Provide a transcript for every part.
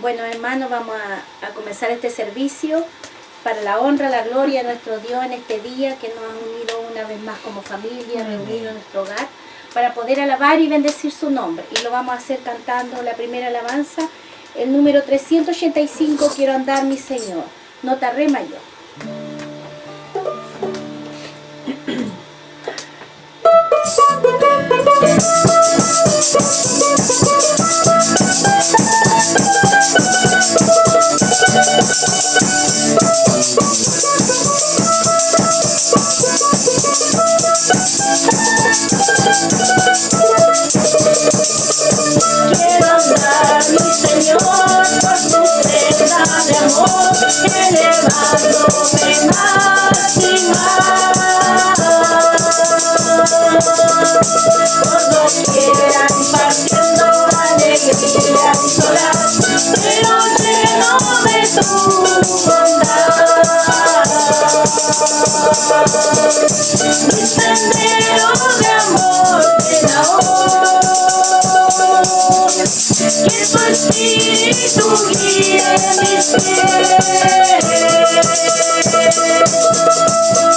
Bueno, hermanos, vamos a comenzar este servicio para la honra, la gloria de nuestro Dios en este día que nos ha unido una vez más como familia, reunido en nuestro hogar, para poder alabar y bendecir su nombre. Y lo vamos a hacer cantando la primera alabanza, el número 385, Quiero andar mi Señor, nota re mayor. Quiero andar, mi Señor, por tu senda de amor, elevándome más y más. Por doquiera impartiendo alegría y solar, pero lleno de tu bondad. Mi sendero de amor llena hoy, que tu espíritu guíe mis pies,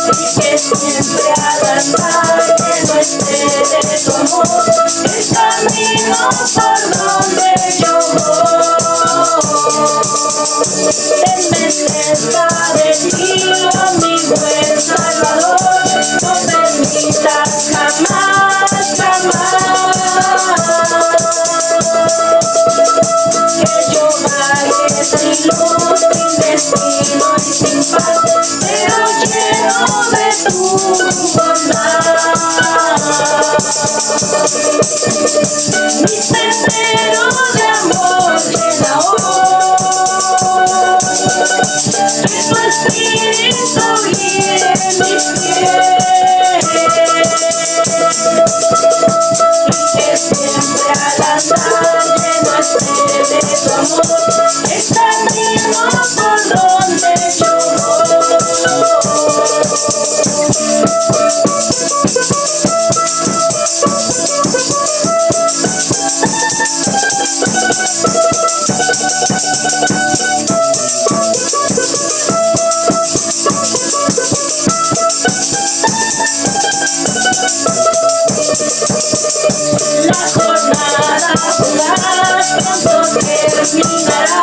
y que siempre al andar lleno esté de tu amor, el camino por donde yo voy. Tenme cerca de ti, oh mi buen Salvador, no permitas jamás, que yo vague sin luz, sin destino y sin paz, pero lleno de tu bondad. Mi sendero de amor llena hoy, que tu espíritu guíe mis pies, y que siempre al andar lleno esté de tu amor, el camino por donde yo La jornada fugaz pronto terminará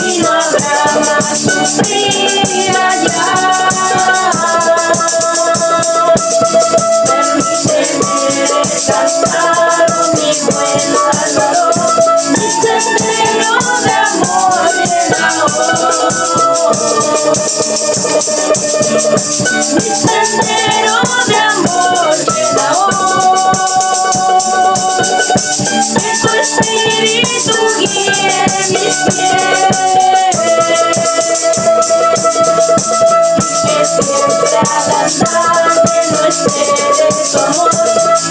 y no habrá más sufrir allá. Permíteme descansar, oh mi buen Salvador, mi sendero de amor llena hoy. Mi sendero de amor llena hoy, que tu espíritu guíe mis pies, que siempre al andar lleno esté de tu amor,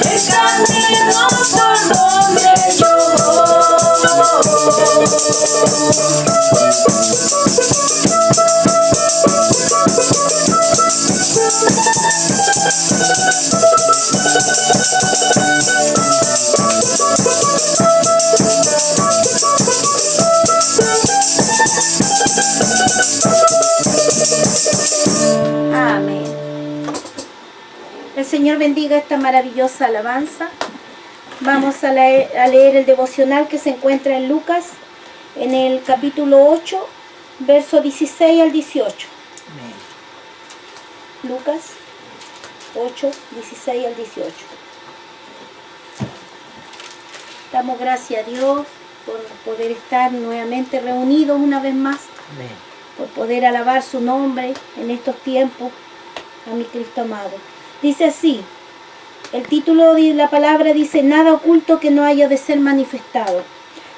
el camino por donde yo Amén. El Señor bendiga esta maravillosa alabanza. Vamos a leer el devocional que se encuentra en Lucas, en el capítulo 8, verso 16 al 18. Amén. Lucas 8, 16 al 18. Damos gracias a Dios por poder estar nuevamente reunidos una vez más, Amén. por poder alabar su nombre en estos tiempos, a mi Cristo amado. Dice así, el título de la palabra dice: nada oculto que no haya de ser manifestado.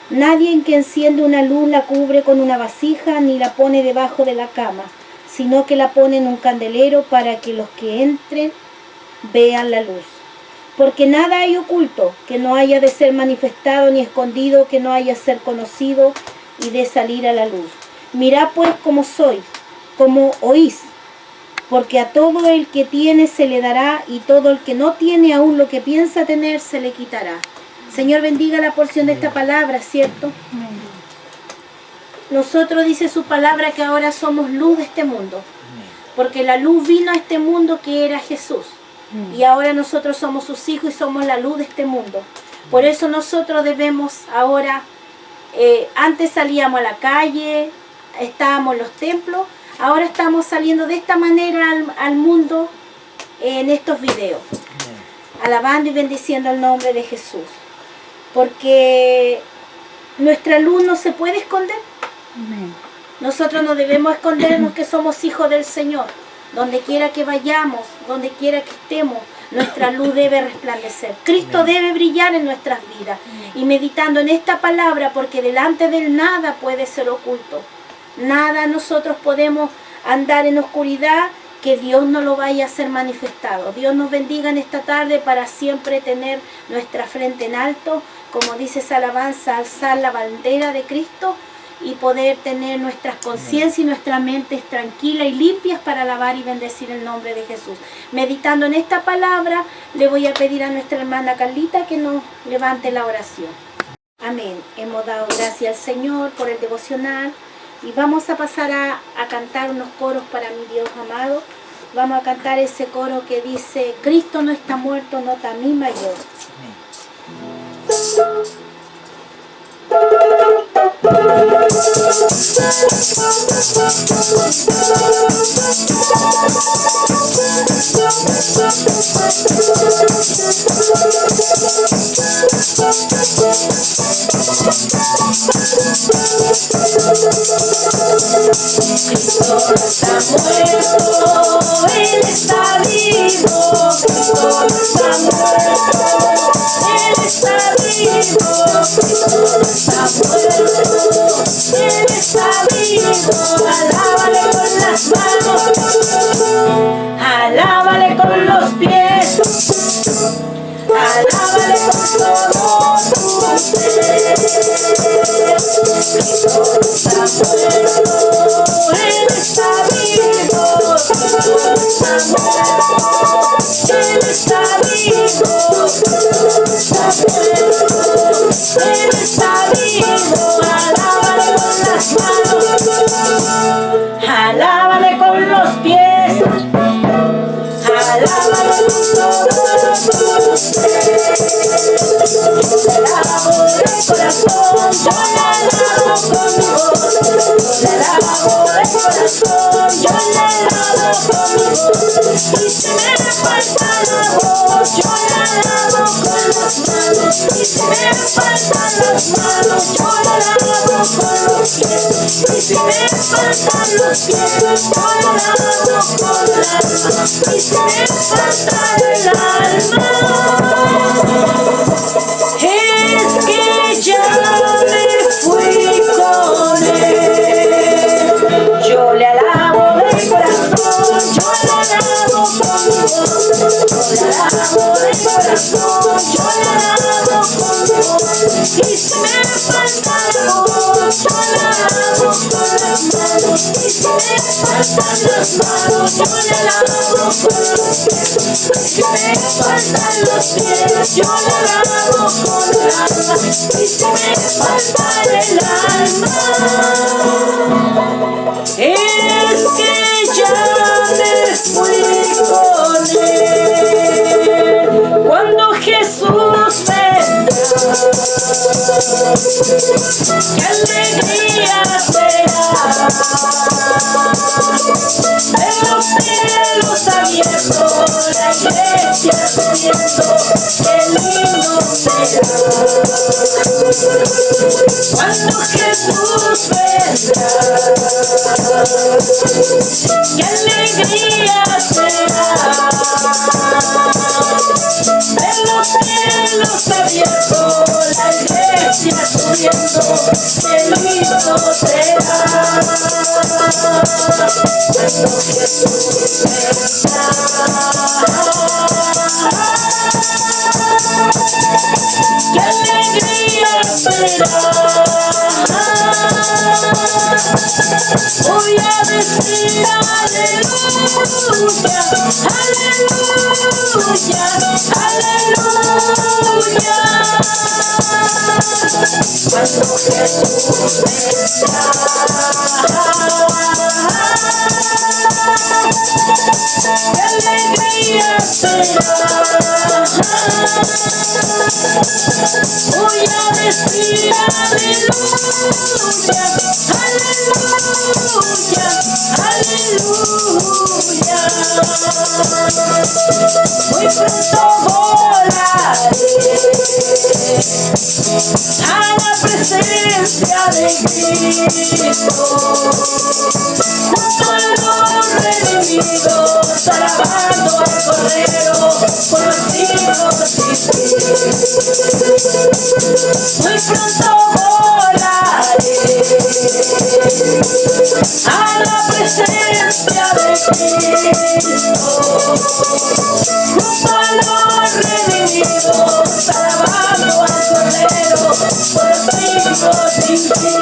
Nadie en que enciende una luz la cubre con una vasija ni la pone debajo de la cama, sino que la pone en un candelero para que los que entren vean la luz. Porque nada hay oculto que no haya de ser manifestado, ni escondido que no haya de ser conocido y de salir a la luz. Mirad pues cómo sois, como oís, porque a todo el que tiene se le dará, y todo el que no tiene aún lo que piensa tener se le quitará. Señor, bendiga la porción de esta palabra, ¿cierto? Nosotros, dice su palabra, que ahora somos luz de este mundo. Porque la luz vino a este mundo, que era Jesús. Y ahora nosotros somos sus hijos y somos la luz de este mundo. Por eso nosotros debemos ahora, antes salíamos a la calle, estábamos en los templos, ahora estamos saliendo de esta manera al mundo en estos videos. Alabando y bendiciendo el nombre de Jesús. Porque nuestra luz no se puede esconder. Nosotros no debemos escondernos que somos hijos del Señor. Donde quiera que vayamos, donde quiera que estemos, nuestra luz debe resplandecer. Cristo debe brillar en nuestras vidas. Y meditando en esta palabra, porque delante de Él nada puede ser oculto. Nada nosotros podemos andar en oscuridad, que Dios no lo vaya a hacer manifestado. Dios nos bendiga en esta tarde para siempre tener nuestra frente en alto, como dice esa alabanza, alzar la bandera de Cristo y poder tener nuestras conciencias y nuestras mentes tranquilas y limpias para alabar y bendecir el nombre de Jesús. Meditando en esta palabra, le voy a pedir a nuestra hermana Carlita que nos levante la oración. Amén. Hemos dado gracias al Señor por el devocional y vamos a pasar a cantar unos coros para mi Dios amado. Vamos a cantar ese coro que dice: Cristo no está muerto, nota mi mayor. Cristo no está muerto, Él está vivo. Cristo no está muerto, Él está vivo. Cristo no está muerto, Él está vivo. Alábale con las manos, alábale con los pies, alábale con todo tu ser. Cristo no está muerto, Él está vivo. Cristo no está muerto, Él está vivo. Cristo no está muerto, Él está vivo. Alábale con las manos, alábale con los pies, alábale con todo tu ser. Yo le alabo de corazón, yo le alabo con mi voz. Yo le alabo de corazón, yo le alabo con mi voz. Y si me falta la voz, yo le alabo con las manos. Y si me faltan las manos, yo le alabo con los pies. Y si me faltan los pies, yo le alabo con el alma. Y si me falta el alma, es que ya me fui con Él. Yo le alabo de corazón, yo le alabo con mi voz. Yo le alabo de corazón, yo le alabo con mi voz. Y si me falta la voz, yo le alabo con las manos. Y si me faltan las manos, yo le alabo con los pies. Y si me faltan los pies, yo le alabo con el alma. Y si me falta el alma, es que ya me fui con Él. Cuando Jesús vendrá, qué alegría será ver los cielos abiertos, la iglesia subiendo, qué lindo será. Cuando Jesús vendrá, qué alegría será ver los cielos abiertos, la iglesia subiendo, qué lindo será. Cuando Jesús vendrá, qué alegría será. Voy a decir aleluya, aleluya, aleluya. Cuando Jesús vendrá, Voy a decir aleluya, aleluya, aleluya. Muy pronto volaré a la presencia de Cristo, junto a los redimidos, alabando al Cordero por los siglos sin fin. Muy pronto volaré a la presencia de Cristo, junto a los redimidos, alabando al Cordero por los siglos sin fin.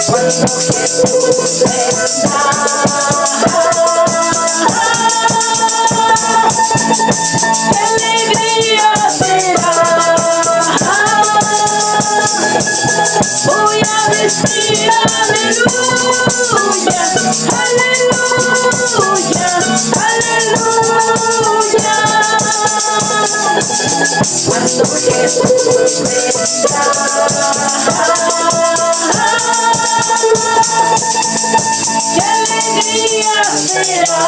Cuando Jesús vendrá, qué alegría será. Voy a decir aleluya, aleluya, aleluya. Cuando Jesús vendrá, qué alegría será.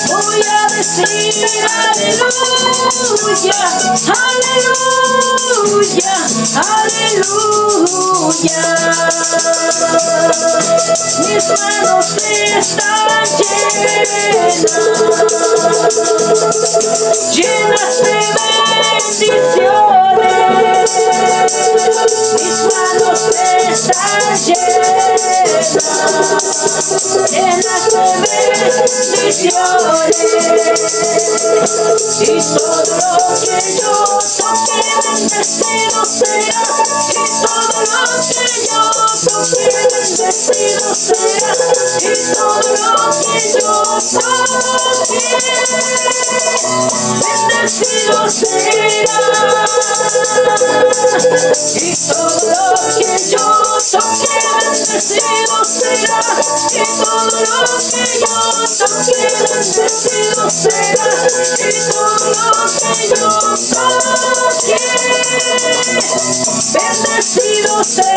Voy a decir aleluya, aleluya, aleluya. Mis manos están llenas de bendiciones. Mis manos están llenas de bendiciones. Y todo lo que yo toque bendecido será. Y todo lo que yo toque bendecido será. Y todo lo que yo toque bendecido será. Y todo lo que yo toque bendecido será. Y todo lo que yo toque bendecido será. Y todo lo que yo toque bendecido será.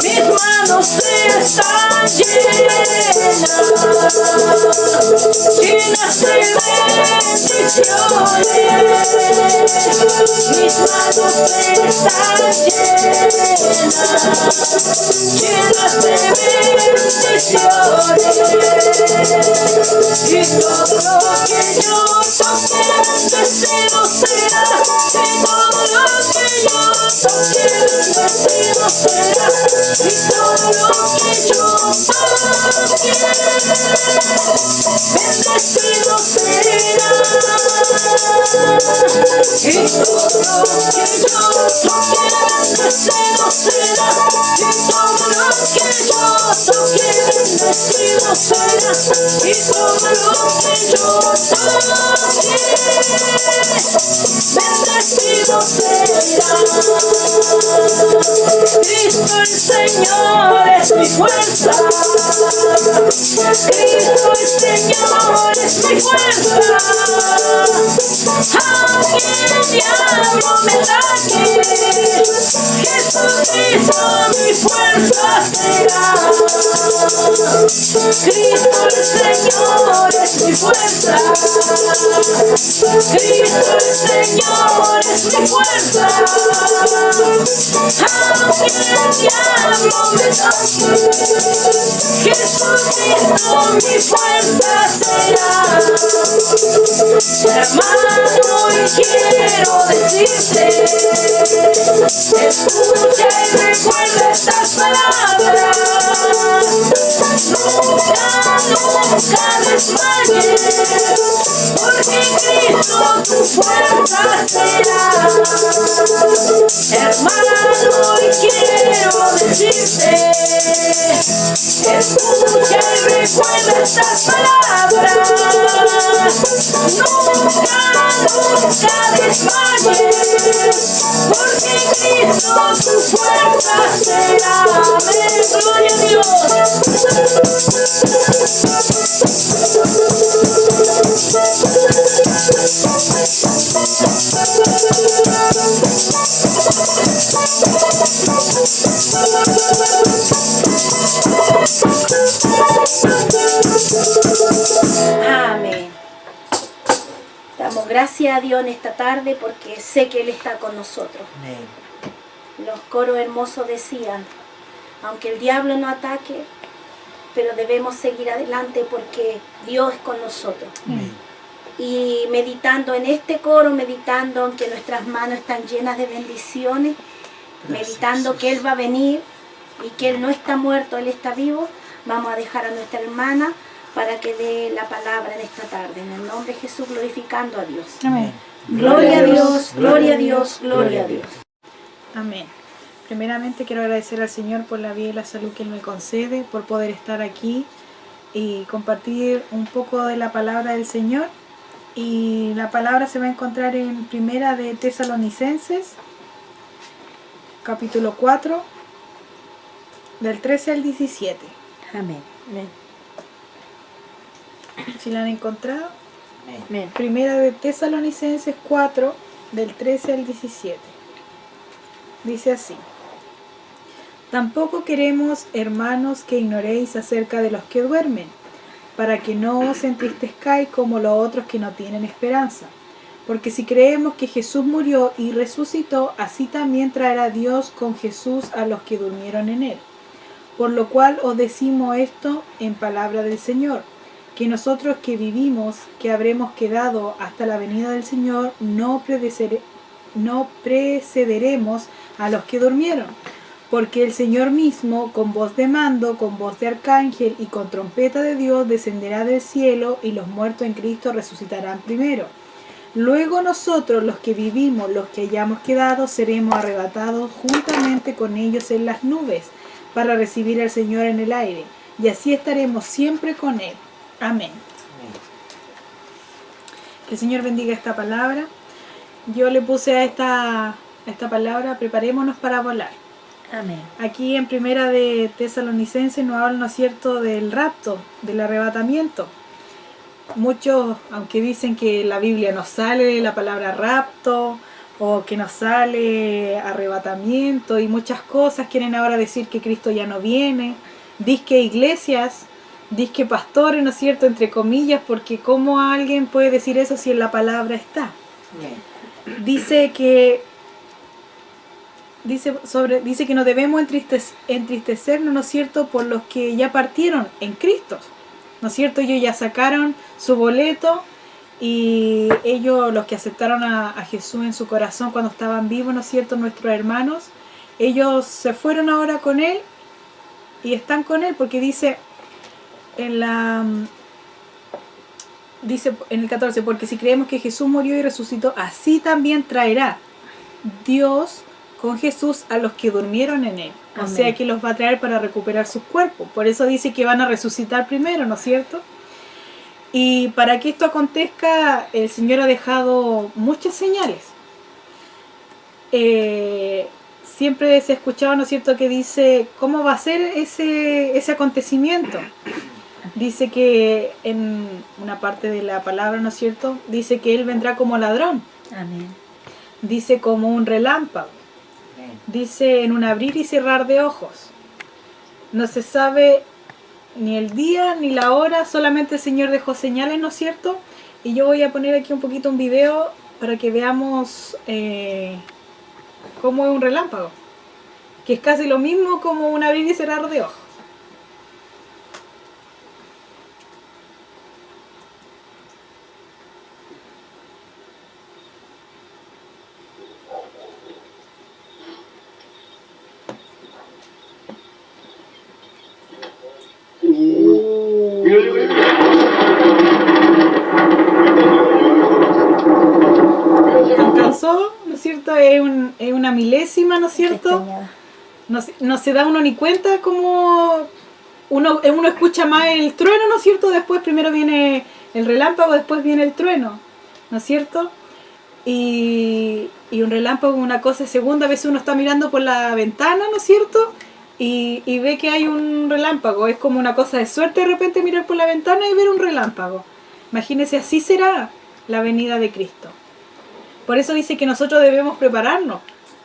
Mis manos están llenas de bendiciones. Mis manos están llenas de bendiciones. Y todo lo que yo toque bendecido será. Y todo lo que yo toque bendecido será. Y todo lo que yo toque bendecido será. Y todo lo que yo toque bendecido será. Y todo lo que yo toque bendecido será. Y todo lo que yo toque bendecido será. Cristo el Señor es mi fuerza. Cristo el Señor es mi fuerza. Aunque el diablo me ataque, Jesucristo mi fuerza será. Cristo el Señor es mi fuerza. Cristo el Señor es mi fuerza. Aunque el diablo me ataque, Jesucristo mi fuerza será. Hermano, hoy quiero decirte, escucha y recuerda estas palabras. Nunca, nunca desmayes, porque Cristo tu fuerza será. Hermano, hoy quiero decirte, escucha y recuerda estas palabras. Nunca, nunca desmayes, porque Cristo tu fuerza será. Amén, gloria a Dios. Amén. Damos gracias a Dios en esta tarde porque sé que Él está con nosotros. Los coros hermosos decían, aunque el diablo no ataque, pero debemos seguir adelante porque Dios es con nosotros. Y meditando en este coro, meditando en que nuestras manos están llenas de bendiciones, meditando que Él va a venir y que Él no está muerto, Él está vivo, vamos a dejar a nuestra hermana para que dé la palabra en esta tarde. En el nombre de Jesús, glorificando a Dios. Amén. Gloria a Dios, gloria a Dios, gloria a Dios. Amén. Primeramente quiero agradecer al Señor por la vida y la salud que Él me concede, por poder estar aquí y compartir un poco de la palabra del Señor. Y la palabra se va a encontrar en Primera de Tesalonicenses, capítulo 4, del 13 al 17. Amén. ¿Si la han encontrado? Amén. Primera de Tesalonicenses 4, del 13 al 17. Dice así: Tampoco queremos, hermanos, que ignoréis acerca de los que duermen, para que no os entristezcáis como los otros que no tienen esperanza. Porque si creemos que Jesús murió y resucitó, así también traerá Dios con Jesús a los que durmieron en Él. Por lo cual os decimos esto en palabra del Señor, que nosotros que vivimos, que habremos quedado hasta la venida del Señor, no precederemos a los que durmieron. Porque el Señor mismo, con voz de mando, con voz de arcángel y con trompeta de Dios, descenderá del cielo, y los muertos en Cristo resucitarán primero. Luego nosotros, los que vivimos, los que hayamos quedado, seremos arrebatados juntamente con ellos en las nubes, para recibir al Señor en el aire, y así estaremos siempre con Él. Amén. Que el Señor bendiga esta palabra. Yo le puse a esta palabra, preparémonos para volar. Amén. Aquí en Primera de Tesalonicenses nos habla, ¿no es cierto?, del rapto, del arrebatamiento. Muchos, aunque dicen que en la Biblia no sale la palabra rapto, o que no sale arrebatamiento, y muchas cosas, quieren ahora decir que Cristo ya no viene. Dizque iglesias, dizque pastores, ¿no es cierto?, entre comillas, porque ¿cómo alguien puede decir eso si en la palabra está? Dice que no debemos entristecernos, ¿no es cierto?, por los que ya partieron en Cristo, ¿no es cierto? Ellos ya sacaron su boleto, y ellos, los que aceptaron a Jesús en su corazón cuando estaban vivos, ¿no es cierto?, nuestros hermanos, ellos se fueron ahora con Él y están con Él, porque dice en el 14, porque si creemos que Jesús murió y resucitó, así también traerá Dios con Jesús a los que durmieron en Él. O Amén. sea que los va a traer para recuperar sus cuerpos. Por eso dice que van a resucitar primero, ¿no es cierto? Y para que esto acontezca, el Señor ha dejado muchas señales. Siempre se ha escuchado, ¿no es cierto?, que dice cómo va a ser ese acontecimiento. Dice que en una parte de la palabra, ¿no es cierto?, dice que Él vendrá como ladrón. Amén. Dice como un relámpago. Dice en un abrir y cerrar de ojos. No se sabe ni el día ni la hora, solamente el Señor dejó señales, ¿no es cierto? Y yo voy a poner aquí un poquito un video para que veamos cómo es un relámpago, que es casi lo mismo como un abrir y cerrar de ojos. Alcanzó, ¿no es cierto? Es una milésima, ¿no es cierto? No se da uno ni cuenta como uno escucha más el trueno, ¿no es cierto? Después primero viene el relámpago, después viene el trueno, ¿no es cierto? y un relámpago es una cosa segunda. A veces uno está mirando por la ventana, ¿no es cierto? Y ve que hay un relámpago. Es como una cosa de suerte de repente mirar por la ventana y ver un relámpago. Imagínense, así será la venida de Cristo. Por eso dice que nosotros debemos prepararnos.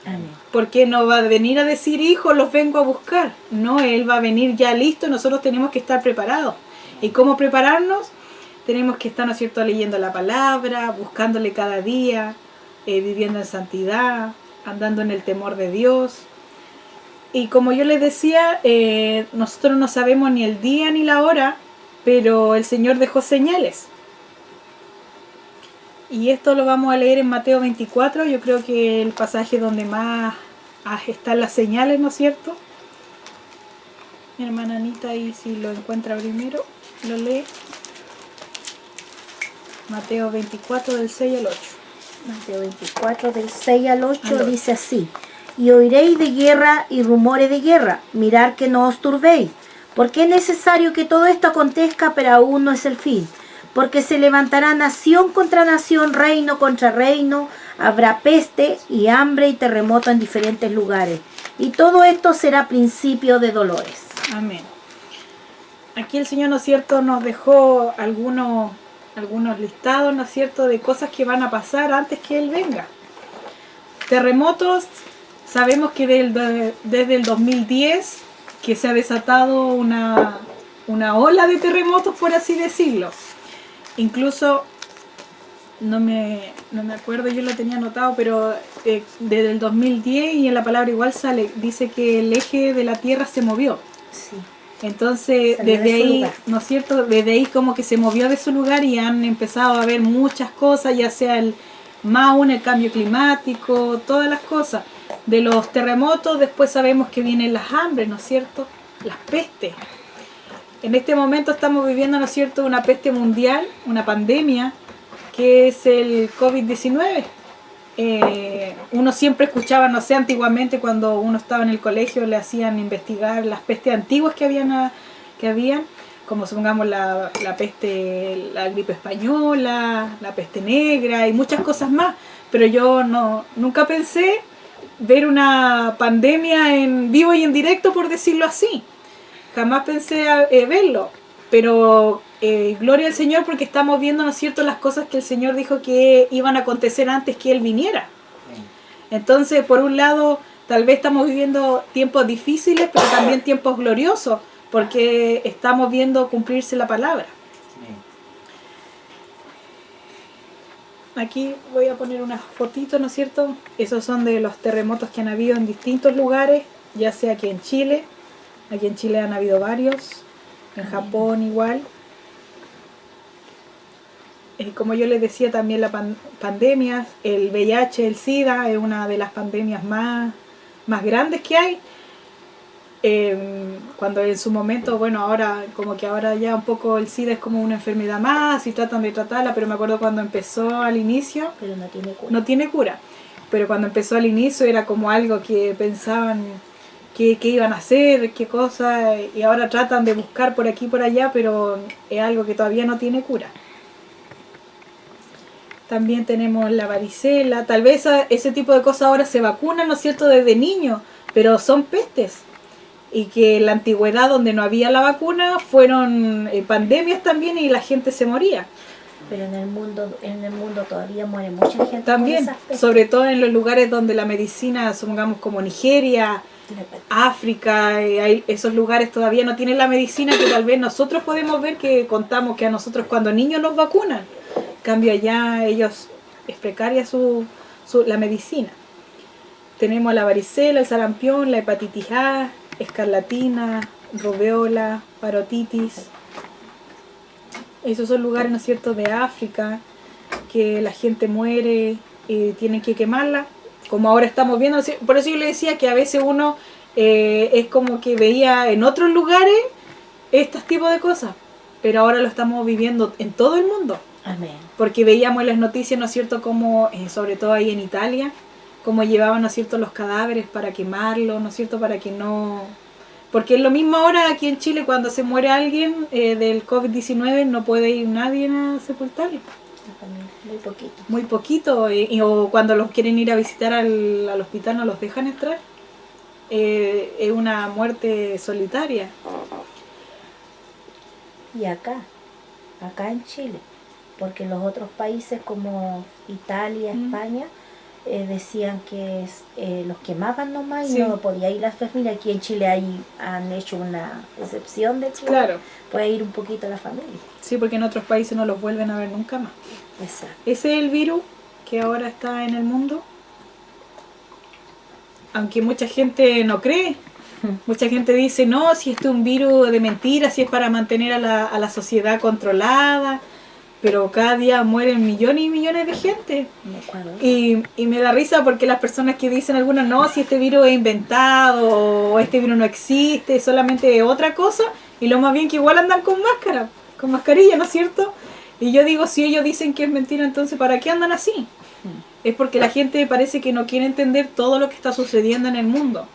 Amén. Porque no va a venir a decir, hijo, los vengo a buscar. No, Él va a venir ya listo y nosotros tenemos que estar preparados. ¿Y cómo prepararnos? Tenemos que estar, ¿no es cierto?, leyendo la palabra, buscándole cada día, viviendo en santidad, andando en el temor de Dios. Y como yo les decía, nosotros no sabemos ni el día ni la hora, pero el Señor dejó señales. Y esto lo vamos a leer en Mateo 24, yo creo que el pasaje donde más están las señales, ¿no es cierto? Mi hermana Anita ahí, si lo encuentra primero, lo lee. Mateo 24 del 6 al 8. Mateo 24 del 6 al 8 Al 8. dice así: y oiréis de guerra y rumores de guerra, mirad que no os turbéis, porque es necesario que todo esto acontezca, pero aún no es el fin. Porque se levantará nación contra nación, reino contra reino, habrá peste y hambre y terremoto en diferentes lugares. Y todo esto será principio de dolores. Amén. Aquí el Señor, ¿no es cierto?, nos dejó algunos listados, ¿no es cierto?, de cosas que van a pasar antes que Él venga. Terremotos, sabemos que desde el 2010 que se ha desatado una ola de terremotos, por así decirlo. Incluso, no me acuerdo, yo lo tenía anotado, pero desde el 2010 y en la palabra igual sale, dice que el eje de la Tierra se movió. Sí. Entonces, Salió desde de su ahí, lugar. ¿no es cierto?, desde ahí como que se movió de su lugar y han empezado a ver muchas cosas, ya sea más aún el cambio climático, todas las cosas. De los terremotos, después sabemos que vienen las hambres, ¿no es cierto?, las pestes. En este momento estamos viviendo, ¿no es cierto?, una peste mundial, una pandemia, que es el COVID-19. Uno siempre escuchaba, no sé, antiguamente cuando uno estaba en el colegio le hacían investigar las pestes antiguas que habían, como supongamos la peste, la gripe española, la peste negra y muchas cosas más. Pero yo nunca pensé ver una pandemia en vivo y en directo, por decirlo así. Jamás pensé verlo, pero gloria al Señor porque estamos viendo, ¿no es cierto?, las cosas que el Señor dijo que iban a acontecer antes que Él viniera. Entonces, por un lado, tal vez estamos viviendo tiempos difíciles, pero también tiempos gloriosos, porque estamos viendo cumplirse la palabra. Aquí voy a poner unas fotitos, ¿no es cierto? Esos son de los terremotos que han habido en distintos lugares, ya sea aquí en Chile. Aquí en Chile han habido varios, en Japón igual. Como yo les decía, también la pandemia, el VIH, el SIDA, es una de las pandemias más grandes que hay. Cuando en su momento, bueno, ahora ya un poco el SIDA es como una enfermedad más y tratan de tratarla, pero me acuerdo cuando empezó al inicio, Pero no tiene cura. no tiene cura, pero cuando empezó al inicio era como algo que pensaban qué iban a hacer, qué cosa, y ahora tratan de buscar por aquí y por allá, pero es algo que todavía no tiene cura. También tenemos la varicela, tal vez ese tipo de cosas ahora se vacunan, ¿no es cierto?, desde niños, pero son pestes. Y que en la antigüedad, donde no había la vacuna, fueron pandemias también y la gente se moría. Pero en el mundo todavía muere mucha gente. También, con esas pestes. sobre todo en los lugares donde la medicina, supongamos como Nigeria, África, esos lugares todavía no tienen la medicina que tal vez nosotros podemos ver, que contamos que a nosotros cuando niños nos vacunan. En cambio allá ellos es precaria la medicina. Tenemos la varicela, el sarampión, la hepatitis A, escarlatina, rubeola, parotitis. Esos son lugares, ¿no es cierto?, de África, que la gente muere y tienen que quemarla, como ahora estamos viendo. Por eso yo le decía que a veces uno es como que veía en otros lugares estos tipos de cosas, pero ahora lo estamos viviendo en todo el mundo. Amén. Porque veíamos en las noticias, ¿no es cierto?, como sobre todo ahí en Italia, cómo llevaban, ¿no es cierto?, los cadáveres para quemarlos, ¿no es cierto?, para que no... Porque es lo mismo ahora aquí en Chile, cuando se muere alguien del COVID-19, no puede ir nadie a sepultarlo. muy poquito. muy poquito, o cuando los quieren ir a visitar al hospital no los dejan entrar. Es una muerte solitaria. Y acá en Chile, porque los otros países como Italia, España, decían que los quemaban nomás y Sí. no podía ir la familia. Aquí en Chile han hecho una excepción de que Claro, puede ir un poquito la familia. sí, porque en otros países no los vuelven a ver nunca más. Exacto. Ese es el virus que ahora está en el mundo. Aunque mucha gente no cree. Mucha gente dice, no, si esto es un virus de mentira, si es para mantener a la sociedad controlada. Pero cada día mueren millones y millones de gente. Me acuerdo. Y me da risa porque las personas que dicen algunas, no, si este virus es inventado, o este virus no existe, es solamente otra cosa, y lo más bien que igual andan con máscara, con mascarilla, ¿no es cierto? Y yo digo, si ellos dicen que es mentira, entonces ¿para qué andan así? Es porque la gente parece que no quiere entender todo lo que está sucediendo en el mundo.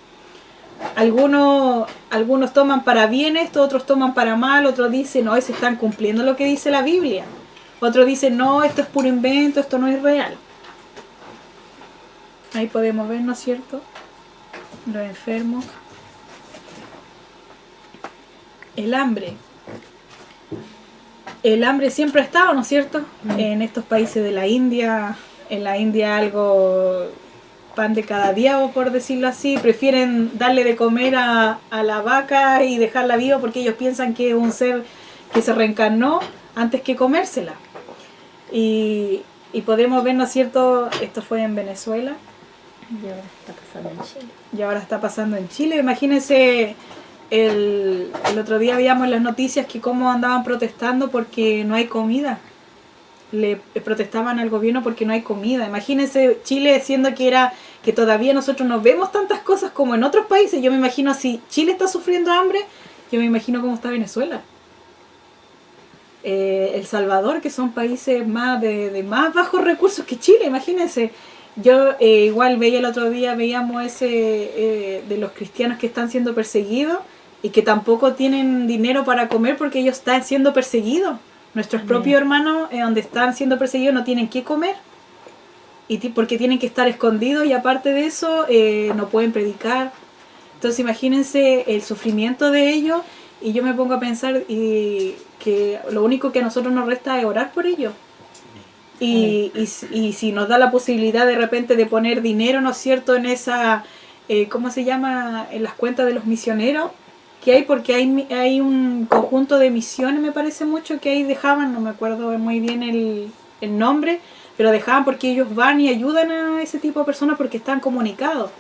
Algunos toman para bien esto, otros toman para mal, otros dicen, no, se están cumpliendo lo que dice la Biblia. Otros dicen, no, esto es puro invento, esto no es real. Ahí podemos ver, ¿no es cierto? Los enfermos. El hambre. El hambre siempre ha estado, ¿no es cierto? En estos países de la India. En la India algo pan de cada día, o por decirlo así. Prefieren darle de comer a la vaca y dejarla viva porque ellos piensan que es un ser que se reencarnó antes que comérsela. Y podemos ver, ¿no es cierto? Esto fue en Venezuela. Y ahora está pasando en Chile. Y ahora está pasando en Chile. Imagínense, el otro día veíamos en las noticias que cómo andaban protestando porque no hay comida. Le protestaban al gobierno porque no hay comida. Imagínense Chile, siendo que todavía nosotros no vemos tantas cosas como en otros países. Yo me imagino, si Chile está sufriendo hambre, yo me imagino cómo está Venezuela. El Salvador, que son países más de más bajos recursos que Chile, imagínense. Yo igual veía el otro día, veíamos ese de los cristianos que están siendo perseguidos y que tampoco tienen dinero para comer porque ellos están siendo perseguidos. Nuestros propios hermanos, donde están siendo perseguidos, no tienen qué comer porque tienen que estar escondidos, y aparte de eso no pueden predicar. Entonces imagínense el sufrimiento de ellos, y yo me pongo a pensar que lo único que a nosotros nos resta es orar por ellos. Y si nos da la posibilidad de repente de poner dinero, ¿no es cierto?, en esa, ¿cómo se llama?, en las cuentas de los misioneros que hay, porque hay un conjunto de misiones, me parece mucho, que ahí dejaban, no me acuerdo muy bien el nombre, pero dejaban porque ellos van y ayudan a ese tipo de personas porque están comunicados.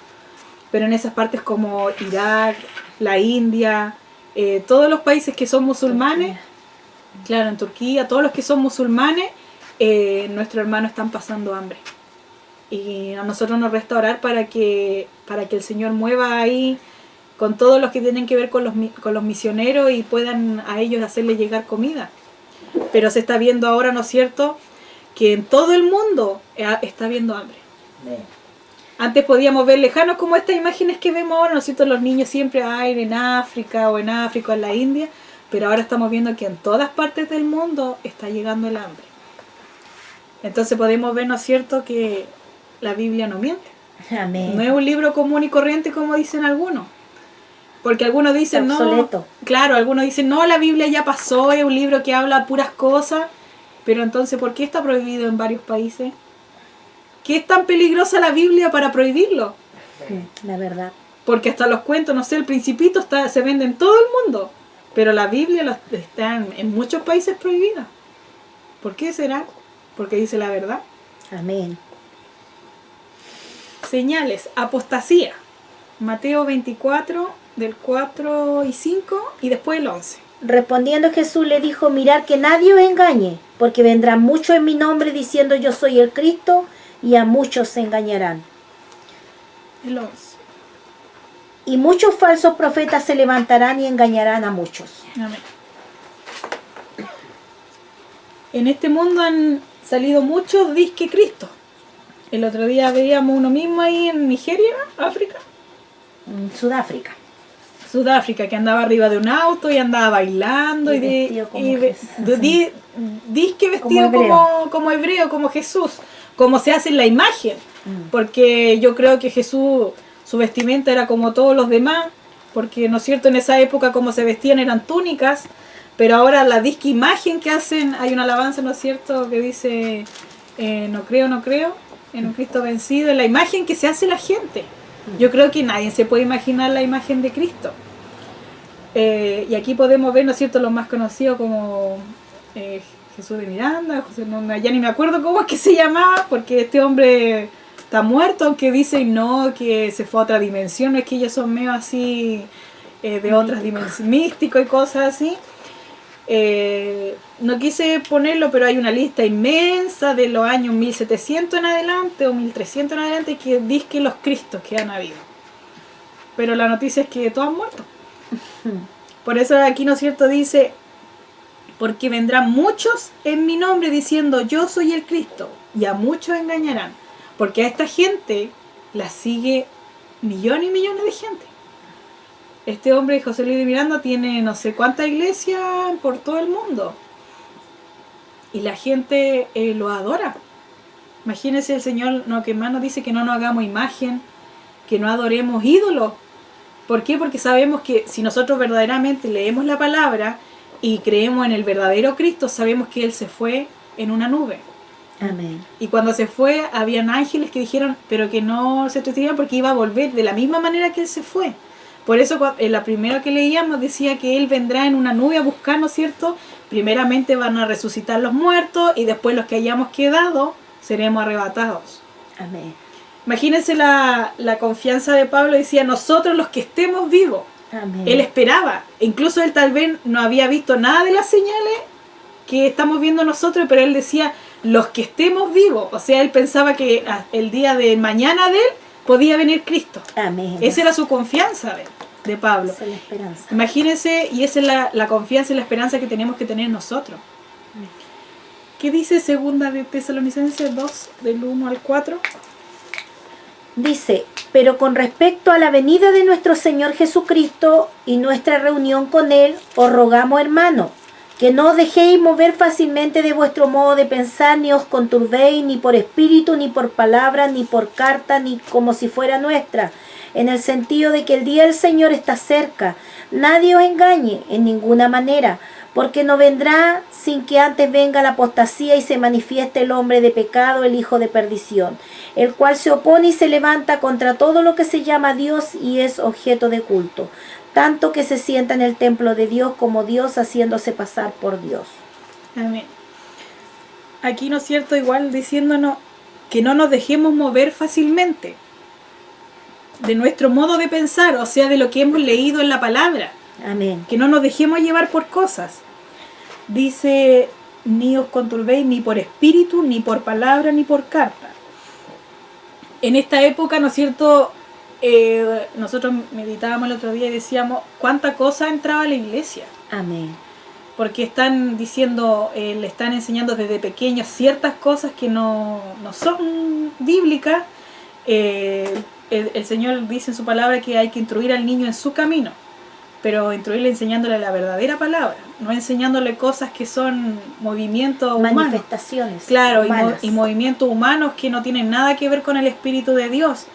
Pero en esas partes como Irak, la India, todos los países que son musulmanes, claro, en Turquía, todos los que son musulmanes, nuestros hermanos están pasando hambre. Y a nosotros nos resta orar para que el Señor mueva ahí con todos los que tienen que ver con los misioneros y puedan a ellos hacerles llegar comida. Pero se está viendo ahora, ¿no es cierto?, que en todo el mundo está habiendo hambre. Antes podíamos ver lejanos como estas imágenes que vemos ahora, ¿no es cierto?, los niños siempre en África o en la India, pero ahora estamos viendo que en todas partes del mundo está llegando el hambre. Entonces podemos ver, ¿no es cierto?, que la Biblia no miente. Amén. No es un libro común y corriente como dicen algunos. Porque algunos dicen, Está obsoleto. no, claro, algunos dicen, no, la Biblia ya pasó, es un libro que habla puras cosas, pero entonces, ¿por qué está prohibido en varios países? ¿Qué es tan peligrosa la Biblia para prohibirlo? La verdad. Porque hasta los cuentos, no sé, el Principito se vende en todo el mundo, pero la Biblia está en muchos países prohibida. ¿Por qué será? Porque dice la verdad. Amén. Señales, apostasía. Mateo 24, del 4 y 5, y después el 11. Respondiendo Jesús le dijo, mirad que nadie os engañe, porque vendrán muchos en mi nombre diciendo yo soy el Cristo, y a muchos se engañarán. El 11. Y muchos falsos profetas se levantarán y engañarán a muchos. Amén. En este mundo han salido muchos disque Cristo. El otro día veíamos uno mismo ahí en Nigeria, África. Sudáfrica, que andaba arriba de un auto y andaba bailando Y vestido como Jesús. disque vestido como hebreo, como Jesús, como se hace en la imagen, porque yo creo que Jesús, su vestimenta era como todos los demás, porque, ¿no es cierto?, en esa época como se vestían eran túnicas, pero ahora la disque imagen que hacen, hay una alabanza, ¿no es cierto?, que dice, no creo, en un Cristo vencido, en la imagen que se hace la gente. Yo creo que nadie se puede imaginar la imagen de Cristo. Y aquí podemos ver, ¿no es cierto?, los más conocidos como Jesús de Miranda, ya ni me acuerdo cómo es que se llamaba, porque este hombre está muerto, aunque dicen no, que se fue a otra dimensión, no es que ellos son medio así, de otras dimensiones, místicos y cosas así. No quise ponerlo, pero hay una lista inmensa de los años 1700 en adelante o 1300 en adelante que dice los Cristos que han habido. Pero la noticia es que todos han muerto. Por eso aquí, ¿no es cierto?, dice, porque vendrán muchos en mi nombre diciendo yo soy el Cristo, y a muchos engañarán, porque a esta gente la sigue millones y millones de gente. Este hombre, José Luis de Miranda, tiene no sé cuántas iglesias por todo el mundo. Y la gente lo adora. Imagínense, el Señor que más nos dice que no nos hagamos imagen, que no adoremos ídolos. ¿Por qué? Porque sabemos que si nosotros verdaderamente leemos la palabra y creemos en el verdadero Cristo, sabemos que Él se fue en una nube. Amén. Y cuando se fue, habían ángeles que dijeron, pero que no se entretuvieran porque iba a volver de la misma manera que Él se fue. Por eso en la primera que leíamos decía que Él vendrá en una nube a buscar, ¿no es cierto? Primeramente van a resucitar los muertos y después los que hayamos quedado seremos arrebatados. Amén. Imagínense la confianza de Pablo, decía, nosotros los que estemos vivos. Amén. Él esperaba, incluso él tal vez no había visto nada de las señales que estamos viendo nosotros, pero él decía, los que estemos vivos. O sea, él pensaba que el día de mañana de él podía venir Cristo. Amén. Esa era su confianza de Pablo. Esa es la esperanza. Imagínense, y esa es la confianza y la esperanza que tenemos que tener nosotros. ¿Qué dice segunda de Tesalonicenses 2, del 1 al 4? Dice, pero con respecto a la venida de nuestro Señor Jesucristo y nuestra reunión con Él, os rogamos, hermano, que no os dejéis mover fácilmente de vuestro modo de pensar, ni os conturbéis, ni por espíritu, ni por palabra, ni por carta, ni como si fuera nuestra, en el sentido de que el día del Señor está cerca. Nadie os engañe en ninguna manera, porque no vendrá sin que antes venga la apostasía y se manifieste el hombre de pecado, el hijo de perdición, el cual se opone y se levanta contra todo lo que se llama Dios y es objeto de culto, tanto que se sienta en el templo de Dios como Dios, haciéndose pasar por Dios. Amén. Aquí, ¿no es cierto?, igual diciéndonos que no nos dejemos mover fácilmente de nuestro modo de pensar, o sea, de lo que hemos leído en la palabra. Amén. Que no nos dejemos llevar por cosas. Dice, ni os conturbéis ni por espíritu, ni por palabra, ni por carta. En esta época, ¿no es cierto?, nosotros meditábamos el otro día y decíamos cuánta cosa entraba a la iglesia. Amén. Porque están diciendo, le están enseñando desde pequeños ciertas cosas que no son bíblicas. El Señor dice en su palabra que hay que instruir al niño en su camino, pero instruirle enseñándole la verdadera palabra, no enseñándole cosas que son movimientos humanos. Manifestaciones. Claro, humanas. y movimientos humanos que no tienen nada que ver con el Espíritu de Dios.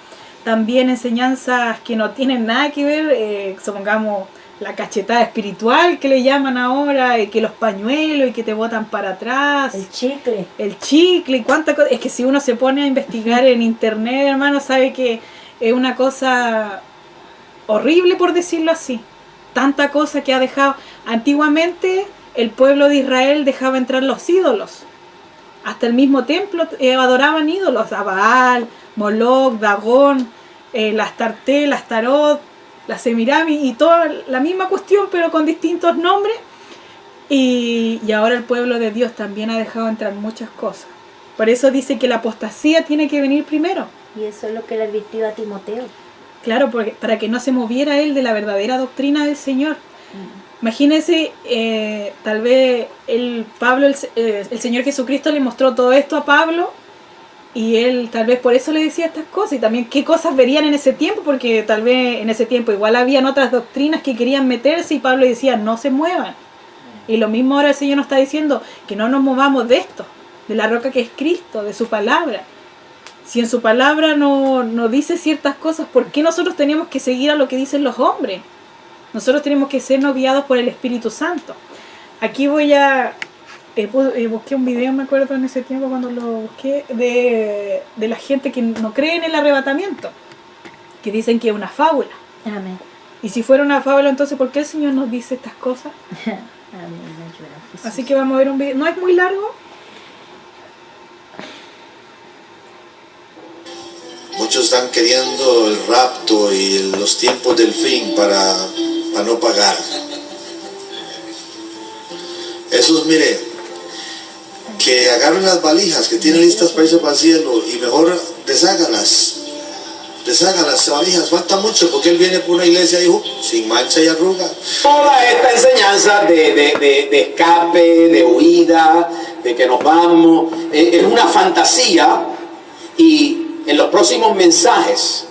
También enseñanzas que no tienen nada que ver, supongamos la cachetada espiritual que le llaman ahora, que los pañuelos y que te botan para atrás. El chicle, y cuánta cosa. Es que si uno se pone a investigar en internet, hermano, sabe que es una cosa horrible, por decirlo así. Tanta cosa que ha dejado. Antiguamente el pueblo de Israel dejaba entrar los ídolos. Hasta el mismo templo adoraban ídolos, a Baal, Moloch, Dagón, las Tarté, las Tarot, las Semiramis y toda la misma cuestión, pero con distintos nombres. Y ahora el pueblo de Dios también ha dejado entrar muchas cosas. Por eso dice que la apostasía tiene que venir primero. Y eso es lo que le advirtió a Timoteo. Claro, para que no se moviera él de la verdadera doctrina del Señor. Imagínense, tal vez el Señor Jesucristo le mostró todo esto a Pablo y él tal vez por eso le decía estas cosas, y también qué cosas verían en ese tiempo, porque tal vez en ese tiempo igual habían otras doctrinas que querían meterse y Pablo decía no se muevan. Y lo mismo ahora el Señor nos está diciendo, que no nos movamos de esto, de la roca que es Cristo, de su palabra. Si en su palabra no dice ciertas cosas, ¿por qué nosotros tenemos que seguir a lo que dicen los hombres? Nosotros tenemos que ser guiados por el Espíritu Santo. Aquí voy a... busqué un video, me acuerdo en ese tiempo cuando lo busqué, de la gente que no cree en el arrebatamiento, que dicen que es una fábula. Amén. Y si fuera una fábula, entonces ¿por qué el Señor nos dice estas cosas? Amén. Ayuda, Jesús. Así que vamos a ver un video. No es muy largo. Muchos están queriendo el rapto y los tiempos del fin para no pagar. Esos, mire, que agarren las valijas que tienen listas para irse para el cielo y mejor desháganlas. Deshagan las valijas, falta mucho porque él viene por una iglesia, dijo, sin mancha y arruga. Toda esta enseñanza de escape, de huida, de que nos vamos, es una fantasía. Y en los próximos mensajes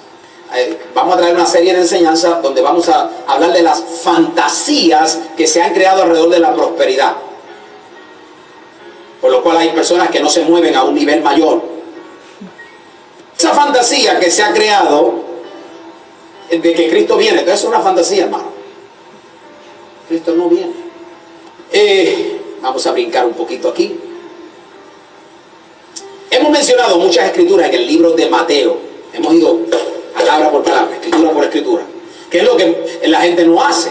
vamos a traer una serie de enseñanzas donde vamos a hablar de las fantasías que se han creado alrededor de la prosperidad. Por lo cual hay personas que no se mueven a un nivel mayor. Esa fantasía que se ha creado de que Cristo viene, entonces es una fantasía, hermano. Cristo no viene. Vamos a brincar un poquito aquí. Hemos mencionado muchas escrituras en el libro de Mateo. Hemos ido palabra por palabra, escritura por escritura. ¿Qué es lo que la gente no hace?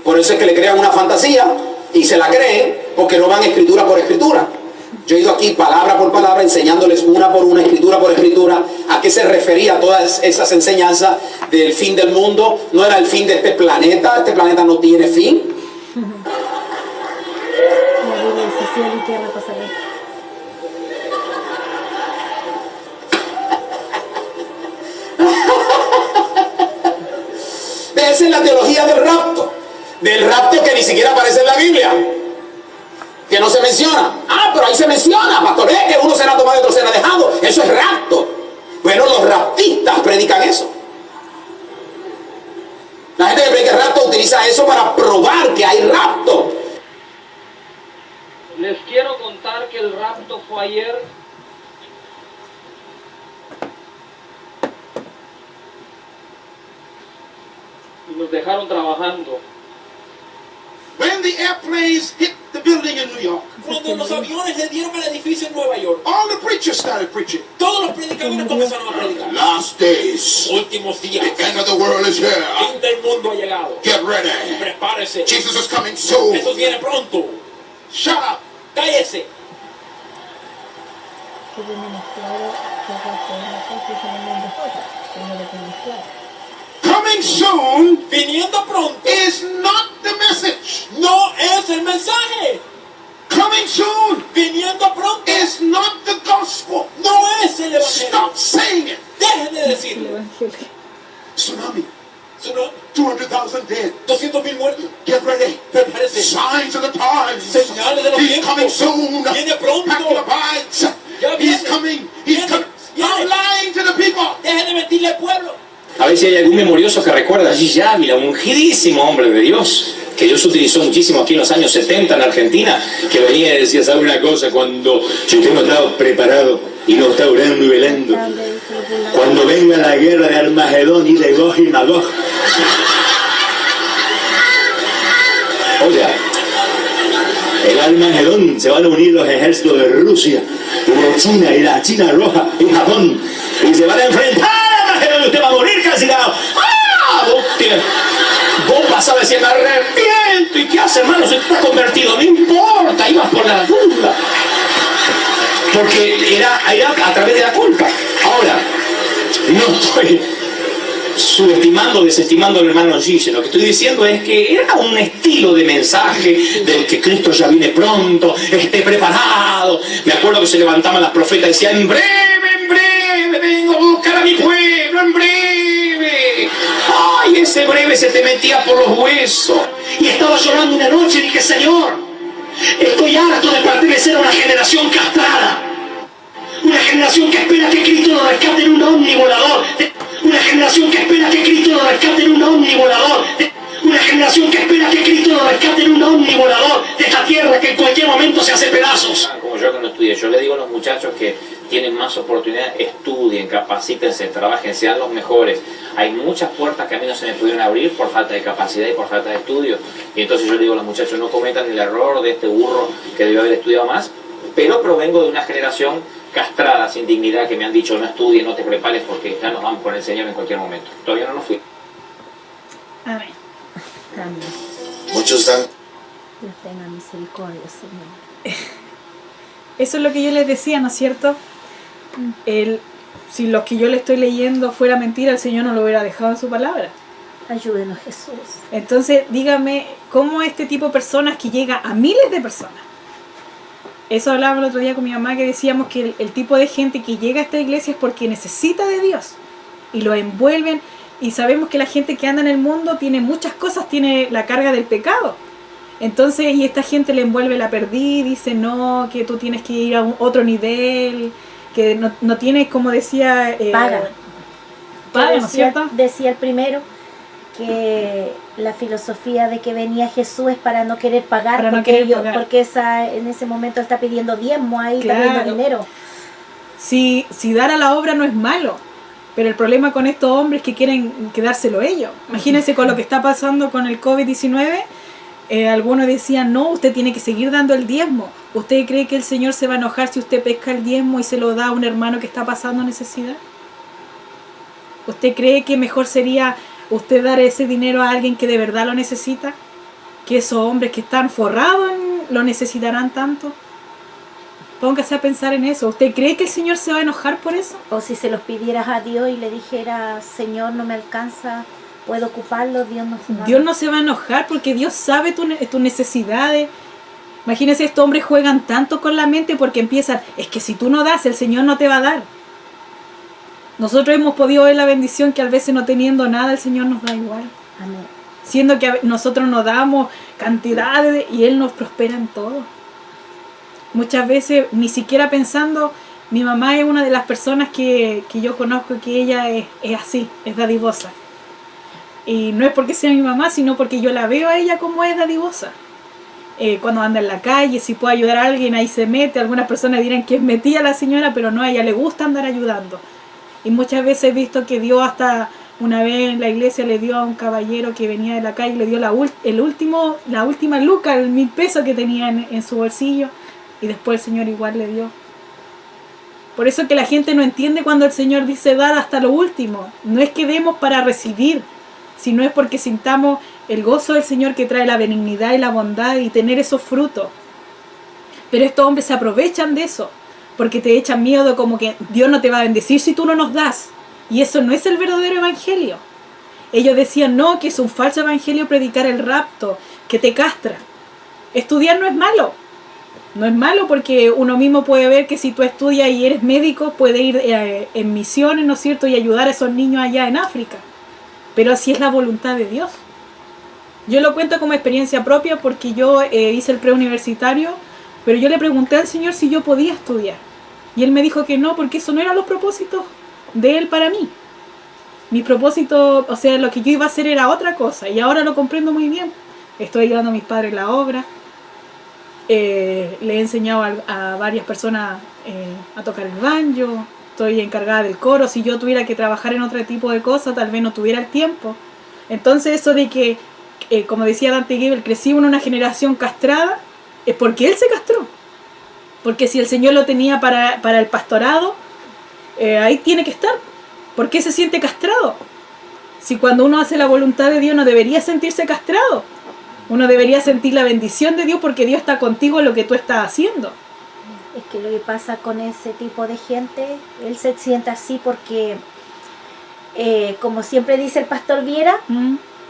Por eso es que le crean una fantasía y se la creen porque no van escritura por escritura. Yo he ido aquí palabra por palabra enseñándoles una por una, escritura por escritura, a qué se refería todas esas enseñanzas del fin del mundo. No era el fin de este planeta no tiene fin. La Biblia dice, cielo y tierra pasarán. Esa es la teología del rapto que ni siquiera aparece en la Biblia, que no se menciona. Pero ahí se menciona, pastor, que uno será tomado y otro será dejado. Eso es rapto. Bueno, los raptistas predican eso. La gente que predica rapto utiliza eso para probar que hay rapto. Les quiero contar que el rapto fue ayer. Y nos dejaron trabajando. When the airplanes hit the building in New York, Cuando los aviones le dieron al edificio en Nueva York, all the preachers started preaching. todos los predicadores comenzaron a predicar. Last days, Últimos días, the end of the world is here. el fin del mundo ha llegado. Get ready. Prepárese. Jesus is coming soon. Jesús viene pronto. Shut up. Cállese. Que tenemos claro que acá tenemos que en el mundo cosas, que no lo tenemos claro. Coming soon Viniendo pronto is not the message. no es el mensaje. Coming soon Viniendo pronto is not the gospel. no es el evangelio. Stop saying it. Dejen de El decirlo. Evangelio. Tsunami, Son 200,000 dead. 200,000 muertos. Get ready. Prepárese. Signs of the times. Señales de los He's tiempos. coming soon. Viene pronto. Pack your bags. Ya viene. He's coming. He's Viene. coming. Viene. I'm lying to the people. Dejen de mentirle al pueblo. A ver si hay algún memorioso que recuerda a Gigi Ávila, un ungidísimo hombre de Dios, que Dios utilizó muchísimo aquí en los años 70 en Argentina, que venía y decía, ¿sabe una cosa? Cuando yo tengo estado preparado y no está orando y velando, cuando venga la guerra de Armagedón y de Gog y Magog. Oiga, el Armagedón se van a unir los ejércitos de Rusia y de China y la China Roja y Japón, y se van a enfrentar. Usted va a morir calcinado. ¡Ah! Vos vas a decir, me arrepiento. ¿Y qué hace, hermano? Se está convertido. No importa, ibas por la duda. Porque era a través de la culpa. Ahora, no estoy subestimando o desestimando al hermano Gigi. Lo que estoy diciendo es que era un estilo de mensaje del que Cristo ya viene pronto, esté preparado. Me acuerdo que se levantaban las profetas y decían, en breve vengo a buscar a mi pueblo, en breve. Ay, ese breve se te metía por los huesos. Y estaba llorando una noche y dije, Señor, estoy harto de pertenecer a una generación castrada. Una generación que espera que Cristo lo rescate en un ovni volador. Una generación que espera que Cristo lo rescate en un ovni volador. Una generación que espera que Cristo lo rescate en un ovni volador de esta tierra que en cualquier momento se hace pedazos. Como yo que no estudié, yo le digo a los muchachos que tienen más oportunidades, estudien, capacítense, trabajen, sean los mejores. Hay muchas puertas que a mí no se me pudieron abrir por falta de capacidad y por falta de estudio. Y entonces yo le digo a los muchachos, no cometan el error de este burro que debió haber estudiado más, pero provengo de una generación castrada, sin dignidad, que me han dicho, no estudies, no te prepares porque ya nos vamos con el Señor en cualquier momento. Todavía no nos fui. Amén. Amén. Muchos están Dios tenga misericordia, Señor. Eso es lo que yo les decía, ¿no es cierto? Si lo que yo le estoy leyendo fuera mentira, el Señor no lo hubiera dejado en su palabra. Ayúdenos, Jesús. Entonces, dígame, ¿cómo este tipo de personas que llega a miles de personas? Eso hablaba el otro día con mi mamá, que decíamos que el tipo de gente que llega a esta iglesia es porque necesita de Dios. Y lo envuelven, y sabemos que la gente que anda en el mundo tiene muchas cosas, tiene la carga del pecado. Entonces, y esta gente le envuelve la perdida, dice, no, que tú tienes que ir a otro nivel, que no tienes, como decía... Paga, ¿no es cierto? Decía el primero que la filosofía de que venía Jesús es para no querer pagar, Para no porque, querer pagar. porque en ese momento está pidiendo diezmo ahí, Claro. está pidiendo dinero. Si dar a la obra no es malo, pero el problema con estos hombres es que quieren quedárselo ellos. Imagínense con lo que está pasando con el COVID-19, algunos decían, no, usted tiene que seguir dando el diezmo. ¿Usted cree que el Señor se va a enojar si usted pesca el diezmo y se lo da a un hermano que está pasando necesidad? ¿Usted cree que mejor sería usted dar ese dinero a alguien que de verdad lo necesita? ¿Que esos hombres que están forrados lo necesitarán tanto? Póngase a pensar en eso. ¿Usted cree que el Señor se va a enojar por eso? O si se los pidieras a Dios y le dijeras, Señor, no me alcanza, puedo ocuparlo, Dios No se va a enojar porque Dios sabe tus necesidades. Imagínense, estos hombres juegan tanto con la mente porque empiezan, es que si tú no das, el Señor no te va a dar. Nosotros hemos podido ver la bendición que a veces no teniendo nada, el Señor nos da igual. Amén. Siendo que nosotros nos damos cantidades y Él nos prospera en todo. Muchas veces, ni siquiera pensando, mi mamá es una de las personas que yo conozco que ella es así, es dadivosa. Y no es porque sea mi mamá, sino porque yo la veo a ella como es dadivosa. Cuando anda en la calle, si puede ayudar a alguien, ahí se mete. Algunas personas dirán que es metida la señora, pero no, a ella le gusta andar ayudando. Y muchas veces he visto que Dios hasta una vez en la iglesia le dio a un caballero que venía de la calle, le dio la última luca, el 1.000 pesos que tenía en su bolsillo, y después el Señor igual le dio. Por eso que la gente no entiende cuando el Señor dice dar hasta lo último. No es que demos para recibir, sino es porque sintamos el gozo del Señor que trae la benignidad y la bondad y tener esos frutos. Pero estos hombres se aprovechan de eso, porque te echan miedo como que Dios no te va a bendecir si tú no nos das. Y eso no es el verdadero evangelio. Ellos decían, no, que es un falso evangelio predicar el rapto, que te castra. Estudiar no es malo. No es malo porque uno mismo puede ver que si tú estudias y eres médico, puedes ir en misiones, ¿no es cierto?, y ayudar a esos niños allá en África. Pero así es la voluntad de Dios. Yo lo cuento como experiencia propia porque yo hice el preuniversitario, pero yo le pregunté al Señor si yo podía estudiar. Y Él me dijo que no, porque eso no eran los propósitos de Él para mí. Mi propósito, o sea, lo que yo iba a hacer era otra cosa. Y ahora lo comprendo muy bien. Estoy ayudando a mis padres en la obra. Le he enseñado a varias personas a tocar el banjo. Estoy encargada del coro. Si yo tuviera que trabajar en otro tipo de cosas, tal vez no tuviera el tiempo. Entonces eso de que, como decía Dante Gebel, crecimos en una generación castrada, es porque él se castró. Porque si el Señor lo tenía para el pastorado, ahí tiene que estar. ¿Por qué se siente castrado? Si cuando uno hace la voluntad de Dios no debería sentirse castrado. Uno debería sentir la bendición de Dios porque Dios está contigo en lo que tú estás haciendo. Es que lo que pasa con ese tipo de gente, él se siente así porque, como siempre dice el pastor Viera,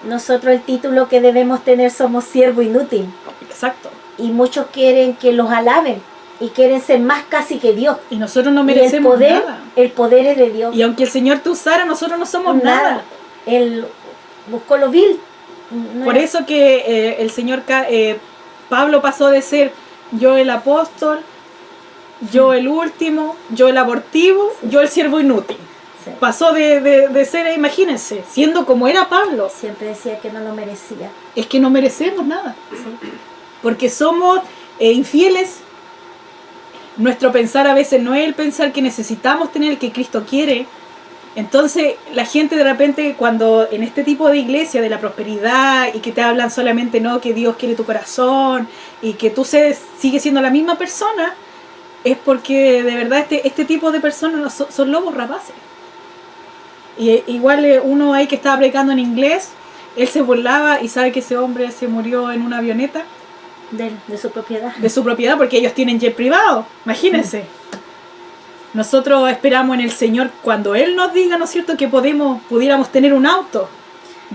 nosotros el título que debemos tener somos siervo inútil. Exacto. Y muchos quieren que los alaben y quieren ser más casi que Dios. Y nosotros no merecemos nada. El poder es de Dios. Y aunque el Señor te usara, nosotros no somos nada. Él buscó lo vil. Por eso que el Señor Pablo pasó de ser yo el apóstol, yo el último, yo el abortivo, yo el siervo inútil. Sí. Pasó de ser, imagínense, siendo como era Pablo. Siempre decía que no lo merecía. Es que no merecemos nada. Sí. Porque somos infieles. Nuestro pensar a veces no es el pensar que necesitamos tener, el que Cristo quiere. Entonces la gente de repente cuando en este tipo de iglesia de la prosperidad y que te hablan solamente no que Dios quiere tu corazón y que tú sigues siendo la misma persona, es porque de verdad este tipo de personas son lobos rapaces. Y igual uno ahí que estaba predicando en inglés, él se burlaba y sabe que ese hombre se murió en una avioneta De su propiedad. de su propiedad porque ellos tienen jet privado, imagínense. Nosotros esperamos en el Señor cuando Él nos diga, ¿no es cierto?, que pudiéramos tener un auto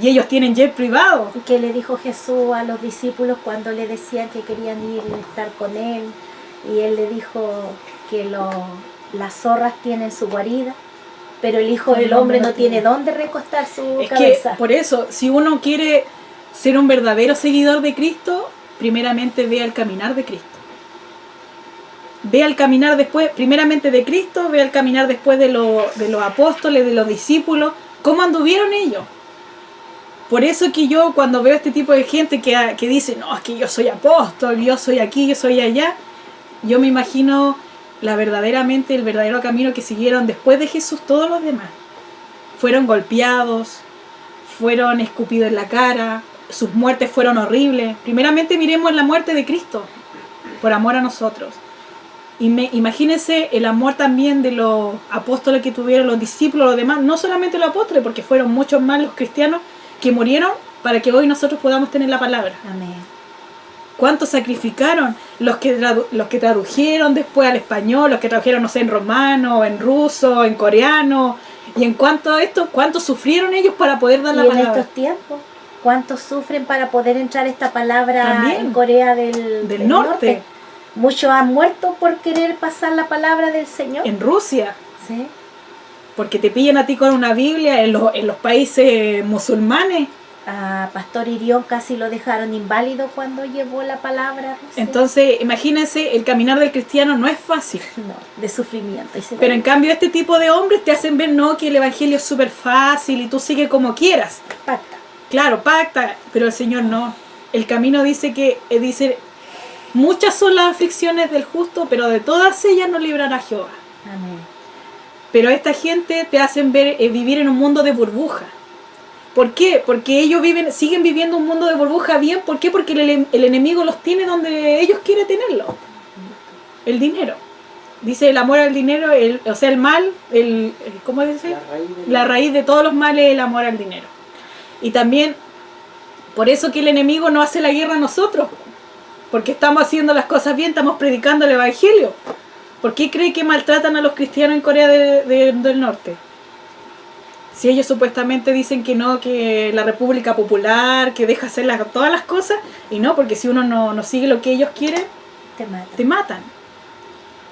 y ellos tienen jet privado. Que le dijo Jesús a los discípulos cuando le decían que querían ir a estar con Él, y Él le dijo que las zorras tienen su guarida, pero el Hijo del Hombre no tiene dónde recostar su Es cabeza. que por eso, si uno quiere ser un verdadero seguidor de Cristo, primeramente vea el caminar de Cristo. Ve al caminar después, primeramente de Cristo, ve al caminar después de los apóstoles, de los discípulos, cómo anduvieron ellos. Por eso que yo cuando veo este tipo de gente que dice, no, es que yo soy apóstol, yo soy aquí, yo soy allá, yo me imagino el verdadero camino que siguieron después de Jesús todos los demás. Fueron golpeados, fueron escupidos en la cara, sus muertes fueron horribles. Primeramente miremos la muerte de Cristo, por amor a nosotros. Imagínense el amor también de los apóstoles que tuvieron, los discípulos, los demás, no solamente los apóstoles, porque fueron muchos más los cristianos que murieron para que hoy nosotros podamos tener la palabra. Amén. ¿Cuántos sacrificaron? Los que tradujeron después al español, los que tradujeron, no sé, en romano, en ruso, en coreano, y en cuanto a esto, ¿cuántos sufrieron ellos para poder dar la Y en palabra? estos tiempos, ¿cuántos sufren para poder entrar esta palabra También. en Corea del Norte. Muchos han muerto por querer pasar la palabra del Señor. En Rusia, Sí. porque te pillan a ti con una Biblia en los países musulmanes. A Pastor Irión casi lo dejaron inválido cuando llevó la palabra. Sí. Entonces, imagínense, el caminar del cristiano no es fácil. No, de sufrimiento. Y se Pero ve. en cambio este tipo de hombres te hacen ver no que el evangelio es súper fácil y tú sigues como quieras. Pacta. Claro, pacta, pero el Señor no. El camino dice muchas son las aflicciones del justo, pero de todas ellas nos librará Jehová. Amén. Pero esta gente te hacen ver vivir en un mundo de burbuja. ¿Por qué? Porque ellos siguen viviendo un mundo de burbuja bien. ¿Por qué? Porque el enemigo los tiene donde ellos quieren tenerlo. El dinero. Dice el amor al dinero, o sea, el mal, ¿cómo dice? La raíz de todos los males es el amor al dinero. Y también, por eso que el enemigo no hace la guerra a nosotros. Porque estamos haciendo las cosas bien, estamos predicando el evangelio. ¿Por qué cree que maltratan a los cristianos en Corea del Norte? Si ellos supuestamente dicen que no, que la República Popular, que deja hacer todas las cosas, y no, porque si uno no sigue lo que ellos quieren, Te mata. te matan.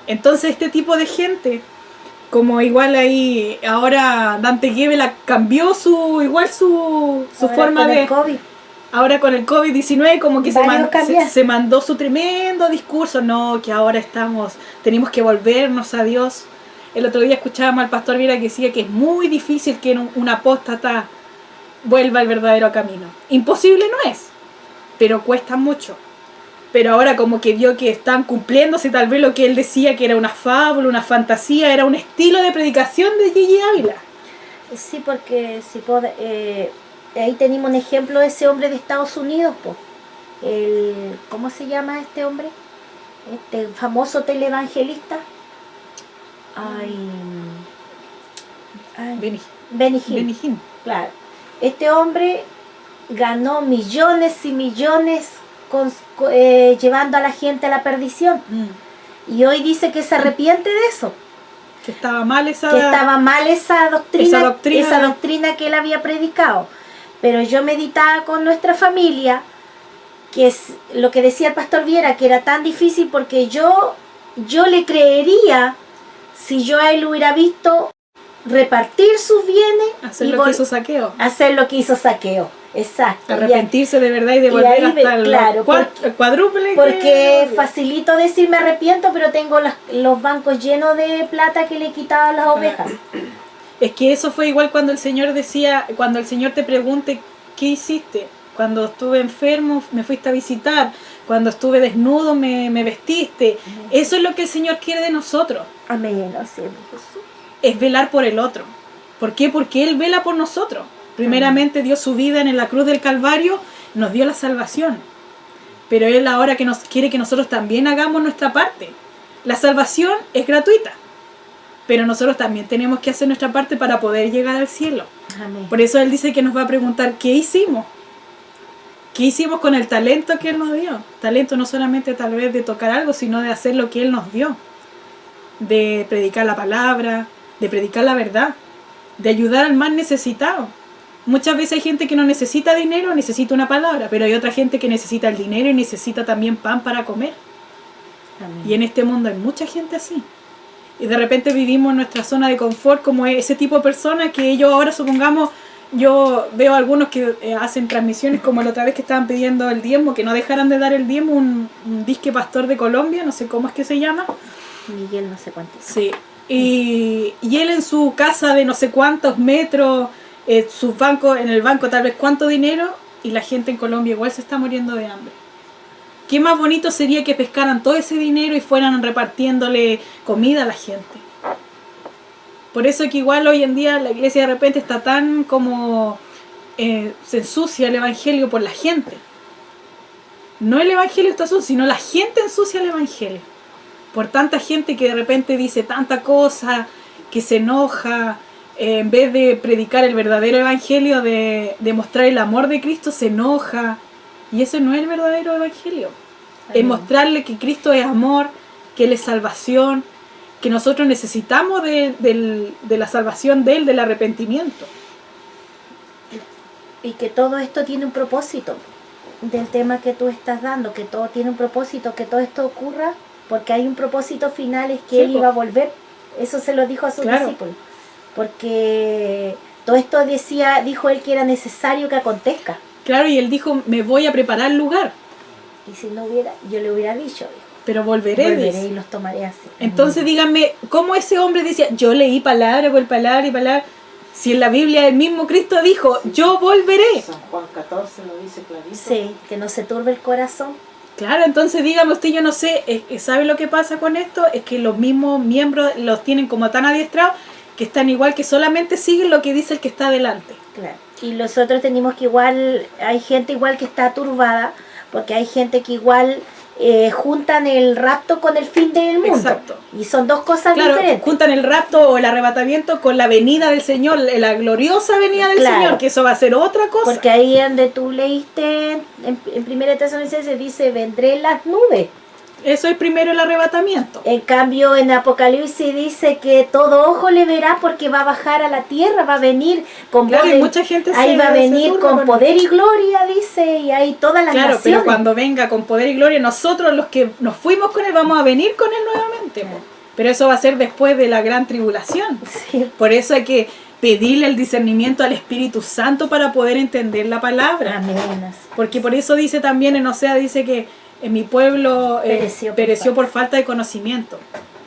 Entonces este tipo de gente, como igual ahí, ahora Dante Gebel cambió su Ahora forma con de... el COVID. Ahora con el COVID-19 como que Varios cambian. se mandó su tremendo discurso, no, que ahora tenemos que volvernos a Dios. El otro día escuchábamos al pastor Viera que decía que es muy difícil que un apóstata vuelva al verdadero camino. Imposible no es, pero cuesta mucho. Pero ahora como que vio que están cumpliéndose tal vez lo que él decía que era una fábula, una fantasía, era un estilo de predicación de Gigi Ávila. Sí, porque ahí tenemos un ejemplo de ese hombre de Estados Unidos, po. ¿Cómo se llama este hombre? Este famoso televangelista. Benny Hinn. Benny Hinn. Claro. Este hombre ganó millones y millones llevando a la gente a la perdición. Y hoy dice que se arrepiente de eso. Que estaba mal esa doctrina que él había predicado. Pero yo meditaba con nuestra familia, que es lo que decía el pastor Viera, que era tan difícil porque yo le creería si yo a él hubiera visto repartir sus bienes, hacer lo que hizo Saqueo. Hacer lo que hizo Saqueo, exacto. Arrepentirse de verdad y de volver hasta el cuádruple. Porque es facilito decir me arrepiento, pero tengo los bancos llenos de plata que le he quitado a las ovejas. Es que eso fue igual cuando el Señor decía, cuando el Señor te pregunte, ¿qué hiciste? Cuando estuve enfermo, me fuiste a visitar. Cuando estuve desnudo, me vestiste. Eso es lo que el Señor quiere de nosotros. Amén. Así es, Jesús. Es velar por el otro. ¿Por qué? Porque Él vela por nosotros. Primeramente dio su vida en la cruz del Calvario, nos dio la salvación. Pero Él ahora que nos quiere que nosotros también hagamos nuestra parte. La salvación es gratuita, pero nosotros también tenemos que hacer nuestra parte para poder llegar al cielo. Amén. Por eso Él dice que nos va a preguntar, ¿qué hicimos? ¿Qué hicimos con el talento que Él nos dio? Talento no solamente tal vez de tocar algo, sino de hacer lo que Él nos dio. De predicar la palabra, de predicar la verdad, de ayudar al más necesitado. Muchas veces hay gente que no necesita dinero, necesita una palabra, pero hay otra gente que necesita el dinero y necesita también pan para comer. Amén. Y en este mundo hay mucha gente así. Y de repente vivimos en nuestra zona de confort como ese tipo de personas que ellos ahora, supongamos, yo veo algunos que hacen transmisiones como la otra vez que estaban pidiendo el diezmo, que no dejaran de dar el diezmo, un disque pastor de Colombia, no sé cómo es que se llama. Miguel no sé cuánto. Sí. Y él en su casa de no sé cuántos metros, sus bancos, en el banco tal vez cuánto dinero, y la gente en Colombia igual se está muriendo de hambre. Qué más bonito sería que pescaran todo ese dinero y fueran repartiéndole comida a la gente. Por eso que igual hoy en día la iglesia de repente está tan como se ensucia el evangelio por la gente. No el evangelio está sucio, sino la gente ensucia el evangelio. Por tanta gente que de repente dice tanta cosa, que se enoja, en vez de predicar el verdadero evangelio, de mostrar el amor de Cristo, se enoja. Y eso no es el verdadero evangelio. Es mostrarle que Cristo es amor, que Él es salvación, que nosotros necesitamos de la salvación de Él, del arrepentimiento. Y que todo esto tiene un propósito, del tema que tú estás dando, que todo tiene un propósito, que todo esto ocurra, porque hay un propósito final, es que Sí, Él iba a volver. Eso se lo dijo a sus discípulos. Porque todo esto dijo Él que era necesario que acontezca. Claro, y Él dijo, me voy a preparar el lugar, Y si no hubiera, yo le hubiera dicho, dijo, pero volveré. volveré y los tomaré así. Entonces díganme, ¿cómo ese hombre decía, yo leí palabra por palabra y palabra? Si en la Biblia el mismo Cristo dijo, yo volveré. San Juan 14 lo dice clarito. Sí, que no se turbe el corazón. Claro, entonces dígame usted, yo no sé, ¿sabe lo que pasa con esto? Es que los mismos miembros los tienen como tan adiestrados que están igual, que solamente siguen lo que dice el que está delante. Claro. Y nosotros tenemos que igual, hay gente igual que está turbada, porque hay gente que igual juntan el rapto con el fin del mundo. Exacto. Y son dos cosas Claro, diferentes. juntan el rapto o el arrebatamiento con la venida del Señor, la gloriosa venida del Claro. Señor, que eso va a ser otra cosa. Porque ahí donde tú leíste en 1 Tesalonicenses dice, vendré en las nubes. Eso es primero el arrebatamiento. En cambio en Apocalipsis dice que todo ojo le verá porque va a bajar a la tierra, va a venir con Claro, y poder. mucha gente Ahí va a venir turba con poder y gloria, dice, y ahí todas las Claro, naciones. pero cuando venga con poder y gloria, nosotros los que nos fuimos con Él vamos a venir con Él nuevamente. Po. Pero eso va a ser después de la gran tribulación. Sí. Por eso hay que pedirle el discernimiento al Espíritu Santo para poder entender la palabra. Amén. Porque por eso dice también en Osea, dice que en mi pueblo pereció por falta de conocimiento.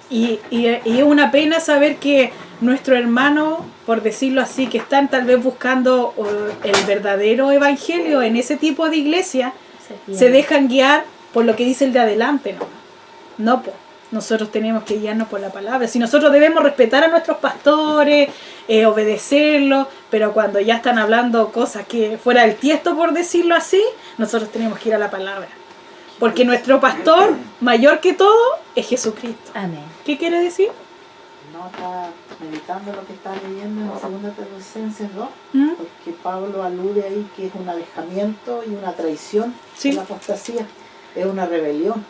Y es una pena saber que nuestro hermano, por decirlo así, que están tal vez buscando el verdadero evangelio en ese tipo de iglesia, se dejan guiar por lo que dice el de adelante, ¿no? No, pues. Nosotros tenemos que guiarnos por la palabra. Si nosotros debemos respetar a nuestros pastores, obedecerlos, pero cuando ya están hablando cosas que fuera del tiesto, por decirlo así, nosotros tenemos que ir a la palabra. Porque nuestro pastor, mayor que todo, es Jesucristo. Amén. ¿Qué quiere decir? No está meditando lo que está leyendo en 2 Tesalonicenses 2, ¿Mm? porque Pablo alude ahí que es un alejamiento y una traición. Sí. La apostasía es una rebelión.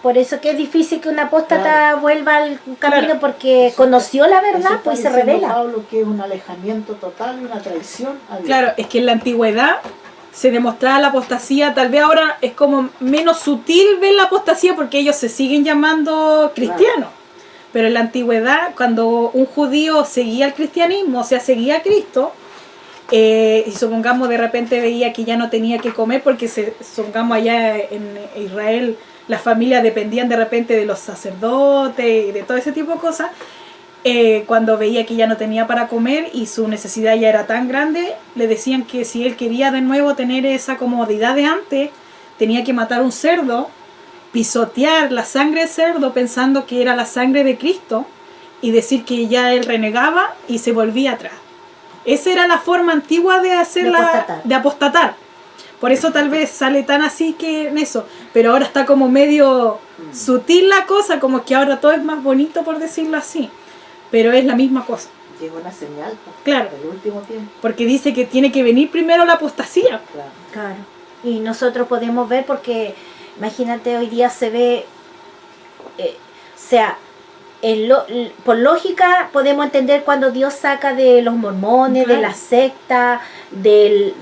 Por eso que es difícil que un apóstata Claro. vuelva al camino, Claro. porque Eso- conoció la Eso verdad, está pues se diciendo revela. Pablo que es un alejamiento total y una traición a Dios. Claro, es que en la antigüedad se demostraba la apostasía, tal vez ahora es como menos sutil ver la apostasía porque ellos se siguen llamando cristianos. Pero en la antigüedad, cuando un judío seguía el cristianismo, o sea, seguía a Cristo, y supongamos de repente veía que ya no tenía que comer porque supongamos allá en Israel las familias dependían de repente de los sacerdotes y de todo ese tipo de cosas, cuando veía que ya no tenía para comer y su necesidad ya era tan grande, le decían que si él quería de nuevo tener esa comodidad de antes, tenía que matar un cerdo, pisotear la sangre del cerdo pensando que era la sangre de Cristo y decir que ya él renegaba y se volvía atrás. Esa era la forma antigua de de apostatar. Por eso tal vez sale tan así que en eso, pero ahora está como medio sutil la cosa, como que ahora todo es más bonito, por decirlo así, pero es la misma cosa. Llegó una señal, pues, Claro, del último tiempo. porque dice que tiene que venir primero la apostasía. Claro. Claro. Y nosotros podemos ver porque, imagínate, hoy día se ve, o sea, por lógica podemos entender cuando Dios saca de los mormones, Claro. de la secta, de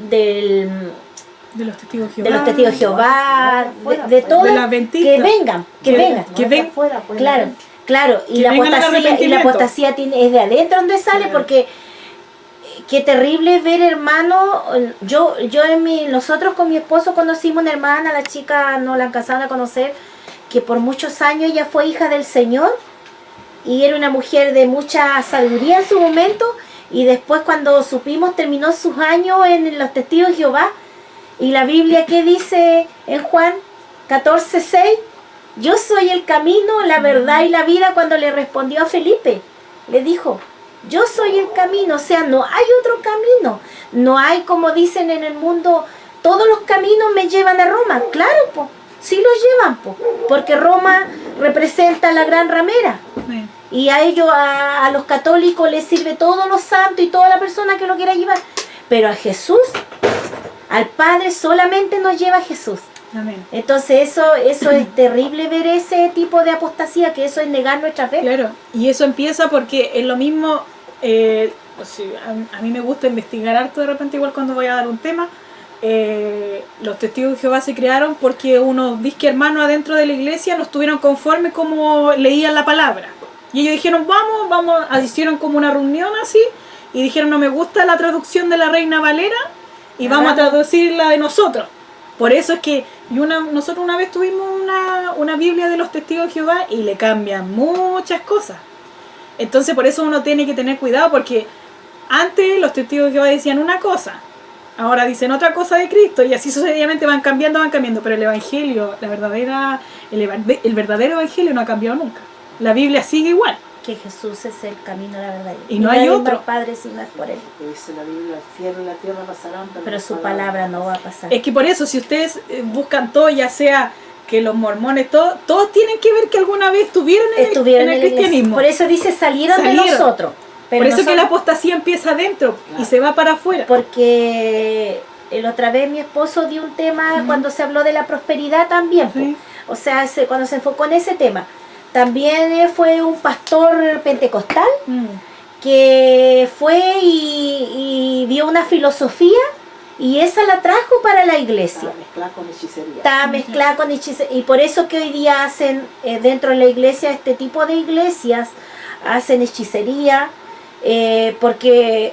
De los testigos de Jehová. los testigos de Jehová, de todo, De las ventistas. que vengan, que vengan. Que No, ven- de afuera, pues, Claro, claro, y Que la vengan al apostasía, arrepentimiento. es de adentro donde sale, Claro. porque qué terrible ver, hermano. Nosotros con mi esposo conocimos una hermana, la chica no la alcanzaron a conocer, que por muchos años ella fue hija del Señor y era una mujer de mucha sabiduría en su momento, y después cuando supimos terminó sus años en los testigos de Jehová. Y la Biblia, ¿qué dice en Juan 14:6? Yo soy el camino, la verdad y la vida. Cuando le respondió a Felipe, le dijo, yo soy el camino, o sea, no hay otro camino. No hay, como dicen en el mundo, todos los caminos me llevan a Roma. Claro, pues, sí los llevan, pues, porque Roma representa la gran ramera. Sí. Y a ellos, a los católicos, les sirve todos los santos y toda la persona que lo quiera llevar. Pero a Jesús, al Padre, solamente nos lleva a Jesús. Amén. Entonces eso es terrible ver ese tipo de apostasía, que eso es negar nuestra fe. Claro, y eso empieza porque es lo mismo, a mí me gusta investigar harto de repente, igual cuando voy a dar un tema. Los testigos de Jehová se crearon porque unos disque hermanos adentro de la iglesia no estuvieron conformes como leían la palabra. Y ellos dijeron, vamos, hicieron como una reunión así, y dijeron, no me gusta la traducción de la Reina Valera, y vamos a traducir la de nosotros. Por eso es que nosotros una vez tuvimos una Biblia de los testigos de Jehová y le cambian muchas cosas. Entonces por eso uno tiene que tener cuidado, porque antes los testigos de Jehová decían una cosa, ahora dicen otra cosa de Cristo, y así sucesivamente van cambiando, pero el Evangelio, el verdadero Evangelio no ha cambiado nunca. La Biblia sigue igual. Que Jesús es el camino, la verdad. Y no hay nadie otro. va al Padre si no es por él. Que dice la Biblia, el cielo y la tierra pasarán, Pero su palabra no va a pasar. Es que por eso, si ustedes buscan todo, ya sea que los mormones, todos tienen que ver que alguna vez estuvieron en el la iglesia. cristianismo. Por eso dice, salieron de nosotros. Pero Por eso nosotros, que la apostasía empieza adentro y se va para afuera. porque la otra vez mi esposo dio un tema cuando se habló de la prosperidad también. Sí. O sea, cuando se enfocó en ese tema. También fue un pastor pentecostal que fue y vio una filosofía y esa la trajo para la iglesia. Está mezclada con hechicería. Está mezclada con hechicería. Y por eso que hoy día hacen dentro de la iglesia, este tipo de iglesias, hacen hechicería, porque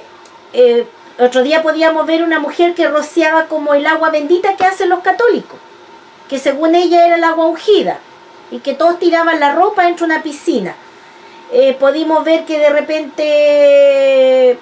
otro día podíamos ver una mujer que rociaba como el agua bendita que hacen los católicos, que según ella era el agua ungida, y que todos tiraban la ropa dentro de una piscina. Pudimos ver que de repente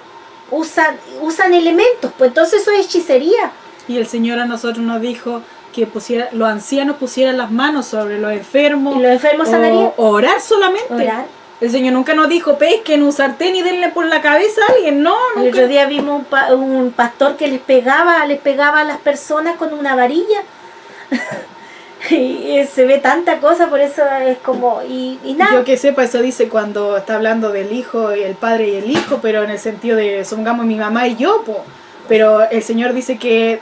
usan elementos, pues entonces eso es hechicería. Y el Señor a nosotros nos dijo que los ancianos pusieran las manos sobre los enfermos. ¿Y los enfermos sanarían? O orar solamente. Orar. El Señor nunca nos dijo, pesquen un sartén y denle por la cabeza a alguien. No, El nunca. otro día vimos un pastor que les pegaba a las personas con una varilla. Y se ve tanta cosa, por eso es como, y nada. Yo que sepa, eso dice cuando está hablando del hijo, y el padre y el hijo, pero en el sentido de, supongamos, mi mamá y yo, po. Pero el Señor dice que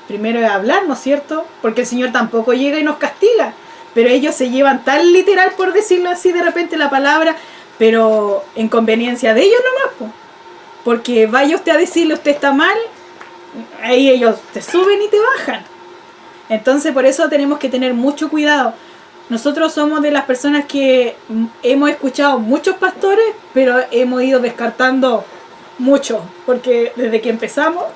primero es hablar, ¿no es cierto? Porque el Señor tampoco llega y nos castiga, pero ellos se llevan tan literal, por decirlo así, de repente la palabra, pero en conveniencia de ellos nomás, po. Porque vaya usted a decirle, usted está mal, ahí ellos te suben y te bajan. Entonces por eso tenemos que tener mucho cuidado. Nosotros somos de las personas que hemos escuchado muchos pastores, pero hemos ido descartando muchos, porque desde que empezamos,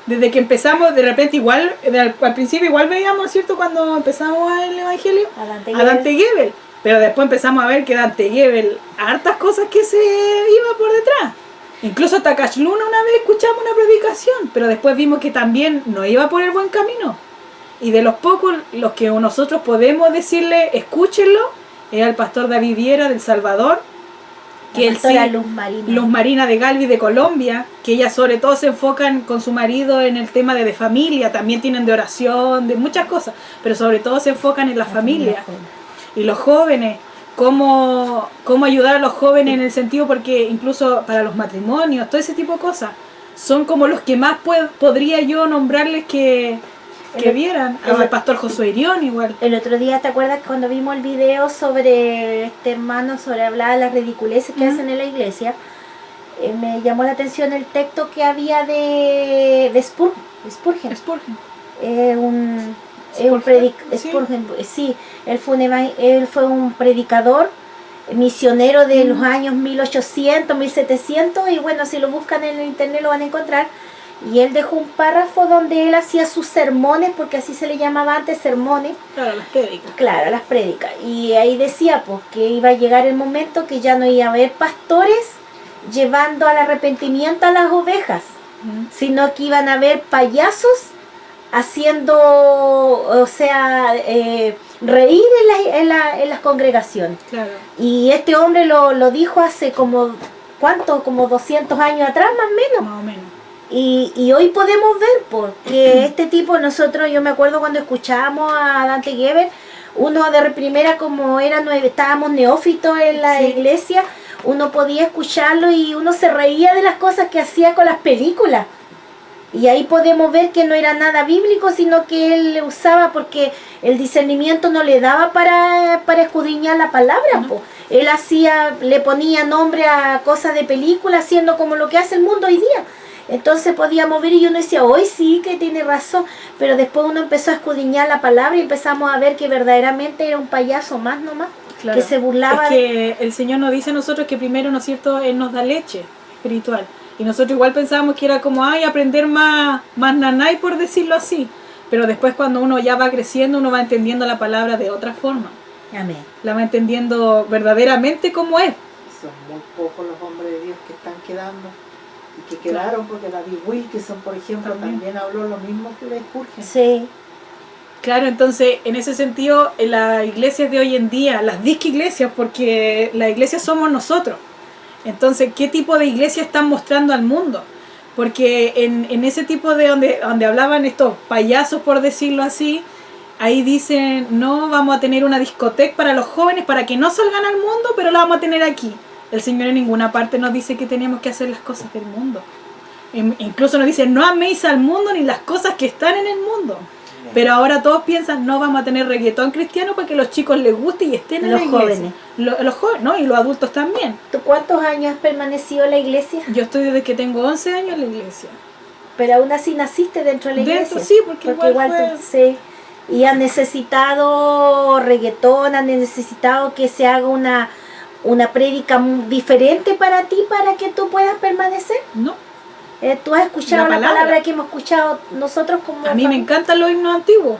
de repente igual, al principio igual veíamos, ¿cierto? Cuando empezamos el Evangelio, Adán a Dante Gebel, Pero después empezamos a ver que Dante Gebel, hartas cosas que se iba por detrás. Incluso hasta Cash Luna una vez escuchamos una predicación, pero después vimos que también no iba por el buen camino. Y de los pocos, los que nosotros podemos decirle, escúchenlo, es al pastor David Viera del Salvador, que él sí, Luz Marina de Galvi de Colombia, que ellas sobre todo se enfocan con su marido en el tema de familia, también tienen de oración, de muchas cosas, pero sobre todo se enfocan en la familia. Y los jóvenes, cómo ayudar a los jóvenes en el sentido, porque incluso para los matrimonios, todo ese tipo de cosas, son como los que más podría yo nombrarles que vieran. Al pastor Josué Irión igual. El otro día, ¿te acuerdas cuando vimos el video sobre este hermano, sobre hablar de las ridiculeces que hacen en la iglesia? Me llamó la atención el texto que había de Spurgeon. Sí, él fue un predicador misionero de los años 1800, 1700, y bueno, si lo buscan en el internet lo van a encontrar. Y él dejó un párrafo donde él hacía sus sermones, porque así se le llamaba antes, sermones. Claro, las prédicas. Claro, las prédicas. Y ahí decía pues que iba a llegar el momento que ya no iba a haber pastores llevando al arrepentimiento a las ovejas, sino que iban a haber payasos haciendo, o sea, reír en las congregaciones. Claro. Y este hombre lo dijo hace como, ¿cuánto? Como 200 años atrás, más o menos. Más o menos. Y hoy podemos ver porque este tipo, yo me acuerdo cuando escuchábamos a Dante Gebel, uno de primera, como estábamos neófitos en la iglesia, uno podía escucharlo y uno se reía de las cosas que hacía con las películas. Y ahí podemos ver que no era nada bíblico, sino que él le usaba porque el discernimiento no le daba para escudriñar la palabra. No. Él le ponía nombre a cosas de película, haciendo como lo que hace el mundo hoy día. Entonces podíamos ver y uno decía, hoy sí que tiene razón, pero después uno empezó a escudriñar la palabra y empezamos a ver que verdaderamente era un payaso más nomás, Claro. que se burlaba. Es que el Señor nos dice a nosotros que primero, ¿no es cierto?, Él nos da leche espiritual. Y nosotros igual pensábamos que era como, aprender más nanay, por decirlo así. Pero después cuando uno ya va creciendo, uno va entendiendo la palabra de otra forma. Amén. La va entendiendo verdaderamente como es. Son muy pocos los hombres de Dios que están quedando y que quedaron, porque David Wilkerson, por ejemplo, también habló lo mismo que de Spurgeon. Sí. Claro, entonces en ese sentido, en las iglesias de hoy en día, las disque iglesias, porque las iglesias somos nosotros. Entonces, ¿qué tipo de iglesia están mostrando al mundo? Porque en ese tipo de donde hablaban estos payasos, por decirlo así, ahí dicen, no, vamos a tener una discoteca para los jóvenes para que no salgan al mundo, pero la vamos a tener aquí. El Señor en ninguna parte nos dice que tenemos que hacer las cosas del mundo. Incluso nos dice, no améis al mundo ni las cosas que están en el mundo. Pero ahora todos piensan, no, vamos a tener reggaetón cristiano para que los chicos les guste y estén en la iglesia. Jóvenes. Los jóvenes, ¿no? Y los adultos también. ¿Tú cuántos años has permanecido en la iglesia? Yo estoy desde que tengo 11 años en la iglesia. Pero aún así naciste dentro de la iglesia. Sí, porque igual fue... sí. Y has necesitado reggaetón, has necesitado que se haga una prédica diferente para ti, para que tú puedas permanecer. No. Tú has escuchado la palabra que hemos escuchado nosotros como... A mí me encantan los himnos antiguos.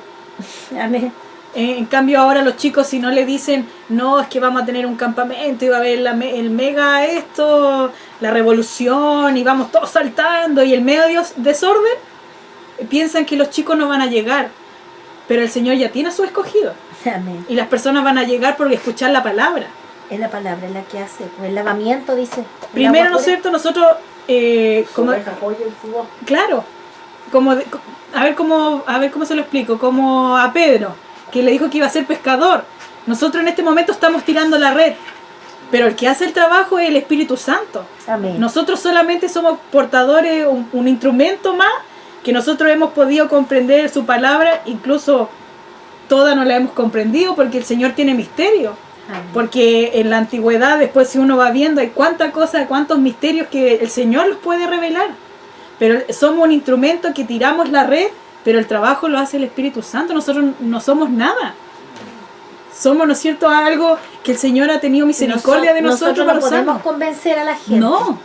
Amén. En cambio ahora los chicos, si no le dicen, no, es que vamos a tener un campamento y va a haber el mega esto, la revolución, y vamos todos saltando y el medio desorden, piensan que los chicos no van a llegar. Pero el Señor ya tiene a su escogido. Amén. Y las personas van a llegar por escuchar la palabra. Es la palabra la que hace. El lavamiento, dice. Primero, ¿no es cierto? Nosotros... claro, a ver cómo se lo explico, como a Pedro, que le dijo que iba a ser pescador. Nosotros en este momento estamos tirando la red, pero el que hace el trabajo es el Espíritu Santo. Amén. Nosotros solamente somos portadores, un instrumento más, que nosotros hemos podido comprender su palabra, incluso toda no la hemos comprendido porque el Señor tiene misterio. Porque en la antigüedad, después si uno va viendo, hay cuántos misterios que el Señor los puede revelar. Pero somos un instrumento que tiramos la red, pero el trabajo lo hace el Espíritu Santo. Nosotros no somos nada. Somos, ¿no es cierto?, algo que el Señor ha tenido misericordia de nosotros. No podemos convencer a la gente. No.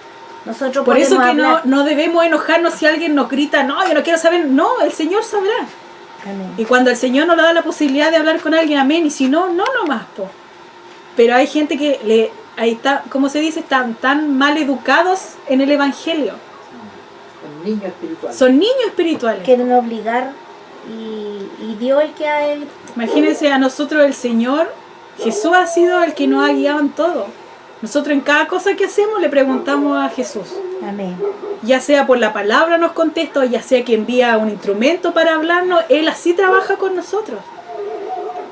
Nosotros por eso que no debemos enojarnos si alguien nos grita, no, yo no quiero saber. No, el Señor sabrá. Amén. Y cuando el Señor nos da la posibilidad de hablar con alguien, amén. Y si no, no nomás, po. Pero hay gente que ahí está, ¿cómo se dice? Están tan mal educados en el Evangelio. Son niños espirituales. Son niños espirituales. Quieren obligar y Dios el que ha... Imagínense, a nosotros el Señor, Jesús ha sido el que nos ha guiado en todo. Nosotros en cada cosa que hacemos le preguntamos a Jesús. Amén. Ya sea por la palabra nos contesta, o ya sea que envía un instrumento para hablarnos, Él así trabaja con nosotros.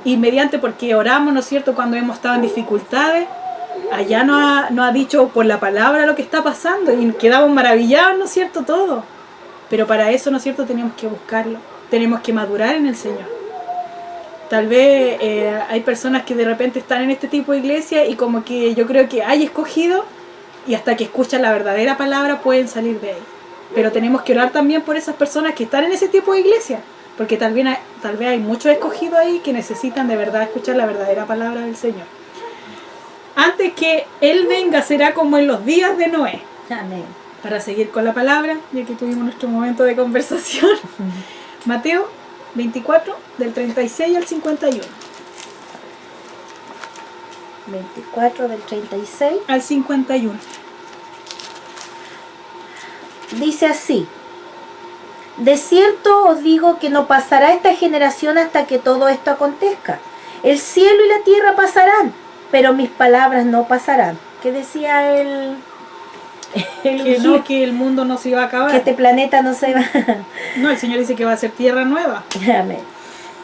Y mediante, porque oramos, ¿no es cierto?, cuando hemos estado en dificultades, allá nos ha dicho por la palabra lo que está pasando y quedamos maravillados, ¿no es cierto?, todo. Pero para eso, ¿no es cierto?, tenemos que buscarlo, tenemos que madurar en el Señor. Tal vez hay personas que de repente están en este tipo de iglesia y como que yo creo que hay escogido y hasta que escuchan la verdadera palabra pueden salir de ahí. Pero tenemos que orar también por esas personas que están en ese tipo de iglesia, porque tal vez hay muchos escogidos ahí que necesitan de verdad escuchar la verdadera palabra del Señor. Antes que Él venga será como en los días de Noé. Amén. Para seguir con la palabra, ya que tuvimos nuestro momento de conversación. Mateo 24, del 36 al 51. 24 del 36 al 51. Dice así: de cierto os digo que no pasará esta generación hasta que todo esto acontezca. El cielo y la tierra pasarán, pero mis palabras no pasarán. ¿Qué decía que el mundo no se iba a acabar? Que este planeta no se va. No, el Señor dice que va a ser tierra nueva. Amén.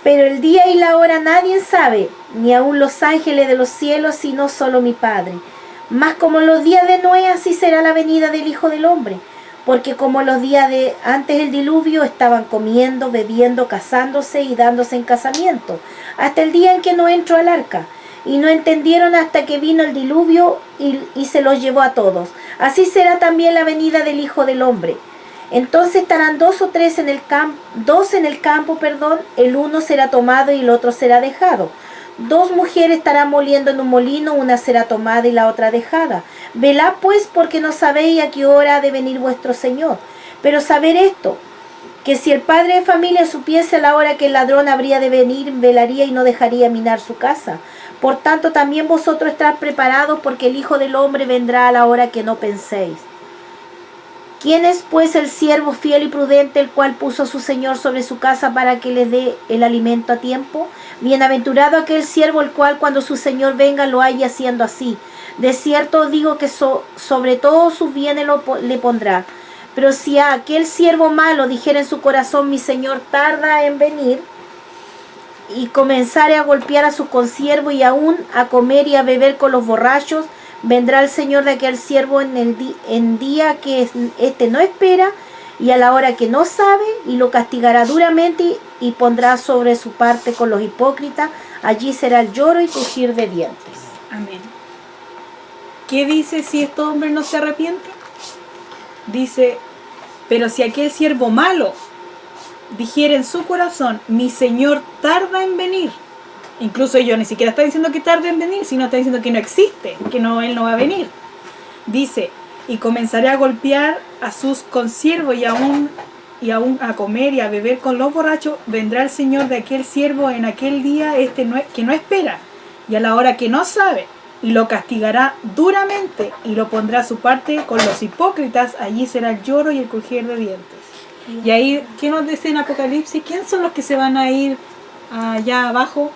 Pero el día y la hora nadie sabe, ni aun los ángeles de los cielos, sino solo mi Padre. Mas como en los días de Noé, así será la venida del Hijo del Hombre. Porque como los días de antes del diluvio, estaban comiendo, bebiendo, casándose y dándose en casamiento, hasta el día en que Noé entró al arca. Y no entendieron hasta que vino el diluvio y se los llevó a todos. Así será también la venida del Hijo del Hombre. Entonces estarán dos en el campo, el uno será tomado y el otro será dejado. Dos mujeres estarán moliendo en un molino, una será tomada y la otra dejada. Velad pues, porque no sabéis a qué hora ha de venir vuestro Señor. Pero saber esto, que si el padre de familia supiese a la hora que el ladrón habría de venir, velaría y no dejaría minar su casa. Por tanto, también vosotros estad preparados, porque el Hijo del Hombre vendrá a la hora que no penséis. ¿Quién es pues el siervo fiel y prudente, el cual puso a su Señor sobre su casa para que le dé el alimento a tiempo? Bienaventurado aquel siervo, el cual cuando su Señor venga lo haya haciendo así. De cierto os digo que sobre todos sus bienes le pondrá. Pero si a aquel siervo malo dijera en su corazón, mi Señor tarda en venir, y comenzare a golpear a su consiervo y aún a comer y a beber con los borrachos, vendrá el Señor de aquel siervo en día que éste no espera y a la hora que no sabe, y lo castigará duramente y pondrá sobre su parte con los hipócritas. Allí será el lloro y crujir de dientes. Amén. ¿Qué dice si este hombre no se arrepiente? Dice, pero si aquel siervo malo dijera en su corazón, mi Señor tarda en venir. Incluso ellos ni siquiera está diciendo que tarde en venir, sino está diciendo que no existe, que Él no va a venir. Dice, y comenzaré a golpear a sus consiervos y aún a comer y a beber con los borrachos, vendrá el Señor de aquel siervo en aquel día que no espera y a la hora que no sabe, y lo castigará duramente y lo pondrá a su parte con los hipócritas. Allí será el lloro y el crujir de dientes. Y ahí, ¿qué nos dice en Apocalipsis? ¿Quién son los que se van a ir allá abajo?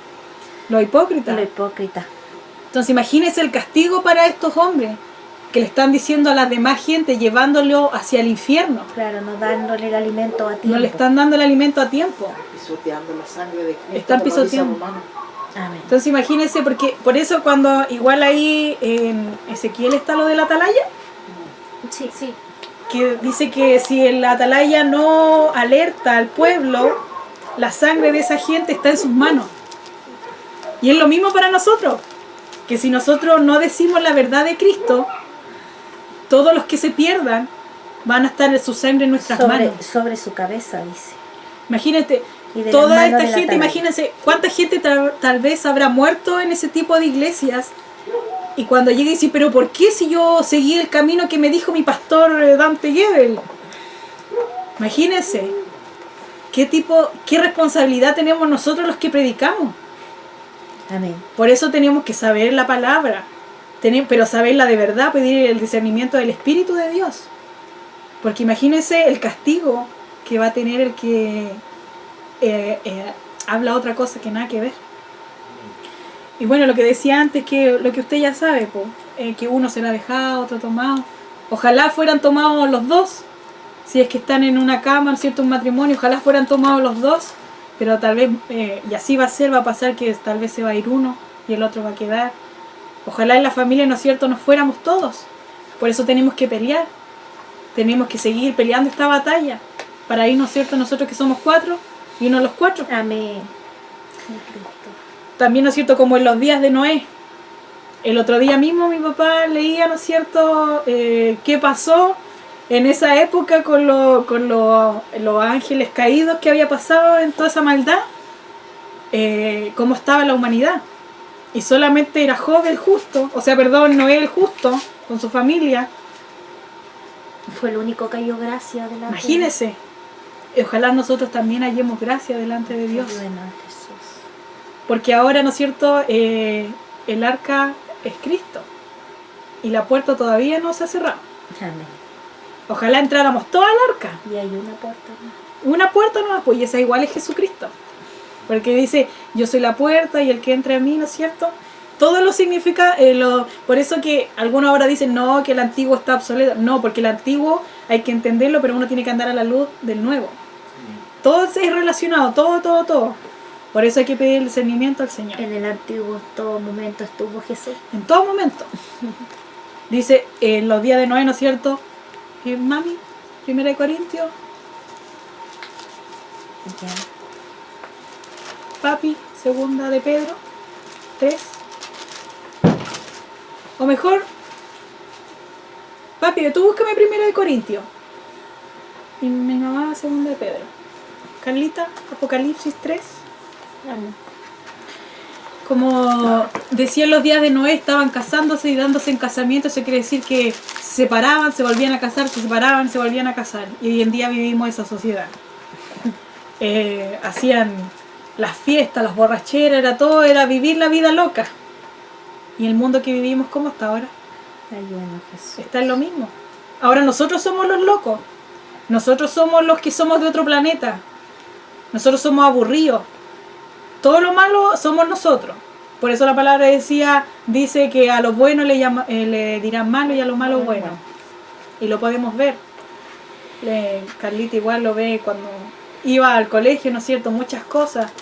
Los hipócritas. Los hipócritas. Entonces imagínense el castigo para estos hombres que le están diciendo a la demás gente, llevándolo hacia el infierno. Claro, no dándole el alimento a tiempo. No le están dando el alimento a tiempo. Pisoteando la sangre de Cristo. Están pisoteando. Amén. Entonces imagínense, porque por eso cuando igual ahí en Ezequiel está lo de la atalaya, Sí. que dice que si el atalaya no alerta al pueblo, la sangre de esa gente está en sus manos. Y es lo mismo para nosotros, que si nosotros no decimos la verdad de Cristo, todos los que se pierdan van a estar en su sangre en nuestras manos. Sobre su cabeza, dice. Imagínate, Y de toda las manos esta de la gente, atalaya. imagínense cuánta gente tal vez habrá muerto en ese tipo de iglesias. Y cuando llegue y dice, pero ¿por qué si yo seguí el camino que me dijo mi pastor Dante Gebel? Imagínense, qué responsabilidad tenemos nosotros los que predicamos. Amén. Por eso tenemos que saber la palabra, pero saberla de verdad, pedir el discernimiento del Espíritu de Dios. Porque imagínense el castigo que va a tener el que habla otra cosa que nada que ver. Y bueno, lo que decía antes, que lo que usted ya sabe, que uno será dejado, otro tomado. Ojalá fueran tomados los dos, si es que están en una cama, ¿no es cierto?, un matrimonio, ojalá fueran tomados los dos, pero tal vez, y así va a pasar que tal vez se va a ir uno y el otro va a quedar. Ojalá en la familia, ¿no es cierto?, nos fuéramos todos. Por eso tenemos que pelear, tenemos que seguir peleando esta batalla, para ir, ¿no es cierto?, nosotros que somos 4, y uno los 4. Amén. También, ¿no es cierto?, como en los días de Noé. El otro día mismo mi papá leía, ¿no es cierto?, qué pasó en esa época con los ángeles caídos que había pasado en toda esa maldad, cómo estaba la humanidad. Y solamente era Job el justo, Noé el justo, con su familia. Fue el único que halló gracia delante. Imagínese, ojalá nosotros también hallemos gracia delante de Dios. Bueno, Jesús. Porque ahora, ¿no es cierto?, el arca es Cristo y la puerta todavía no se ha cerrado. Amén. Ojalá entráramos toda al arca. Y hay una puerta más. Una puerta nomás, pues, y esa igual es Jesucristo. Porque dice, yo soy la puerta y el que entre a mí, ¿no es cierto? Todo lo significa, por eso que algunos ahora dicen, no, que el antiguo está obsoleto. No, porque el antiguo hay que entenderlo, pero uno tiene que andar a la luz del nuevo. Todo es relacionado, todo. Por eso hay que pedir el discernimiento al Señor. En el antiguo, en todo momento estuvo Jesús. En todo momento. Dice, en los días de Noé, ¿no es cierto? Mami, 1 Corintios. Ya. Papi, 2 de Pedro, 3. O mejor, papi, tú búscame 1 Corintios. Y mi mamá, 2 de Pedro. Carlita, Apocalipsis 3. Amén. Como decían los días de Noé, estaban casándose y dándose en casamiento. Eso quiere decir que se separaban, se volvían a casar, se separaban, se volvían a casar. Y hoy en día vivimos esa sociedad. Hacían las fiestas, las borracheras, era vivir la vida loca. Y el mundo que vivimos, ¿cómo está ahora? Ay, bueno, Jesús. Está en lo mismo. Ahora nosotros somos los locos. Nosotros somos los que somos de otro planeta. Nosotros somos aburridos. Todo lo malo somos nosotros. Por eso la palabra dice que a lo bueno le dirán malo y a lo malo bueno. Y lo podemos ver. Carlita igual lo ve cuando iba al colegio, ¿no es cierto? Muchas cosas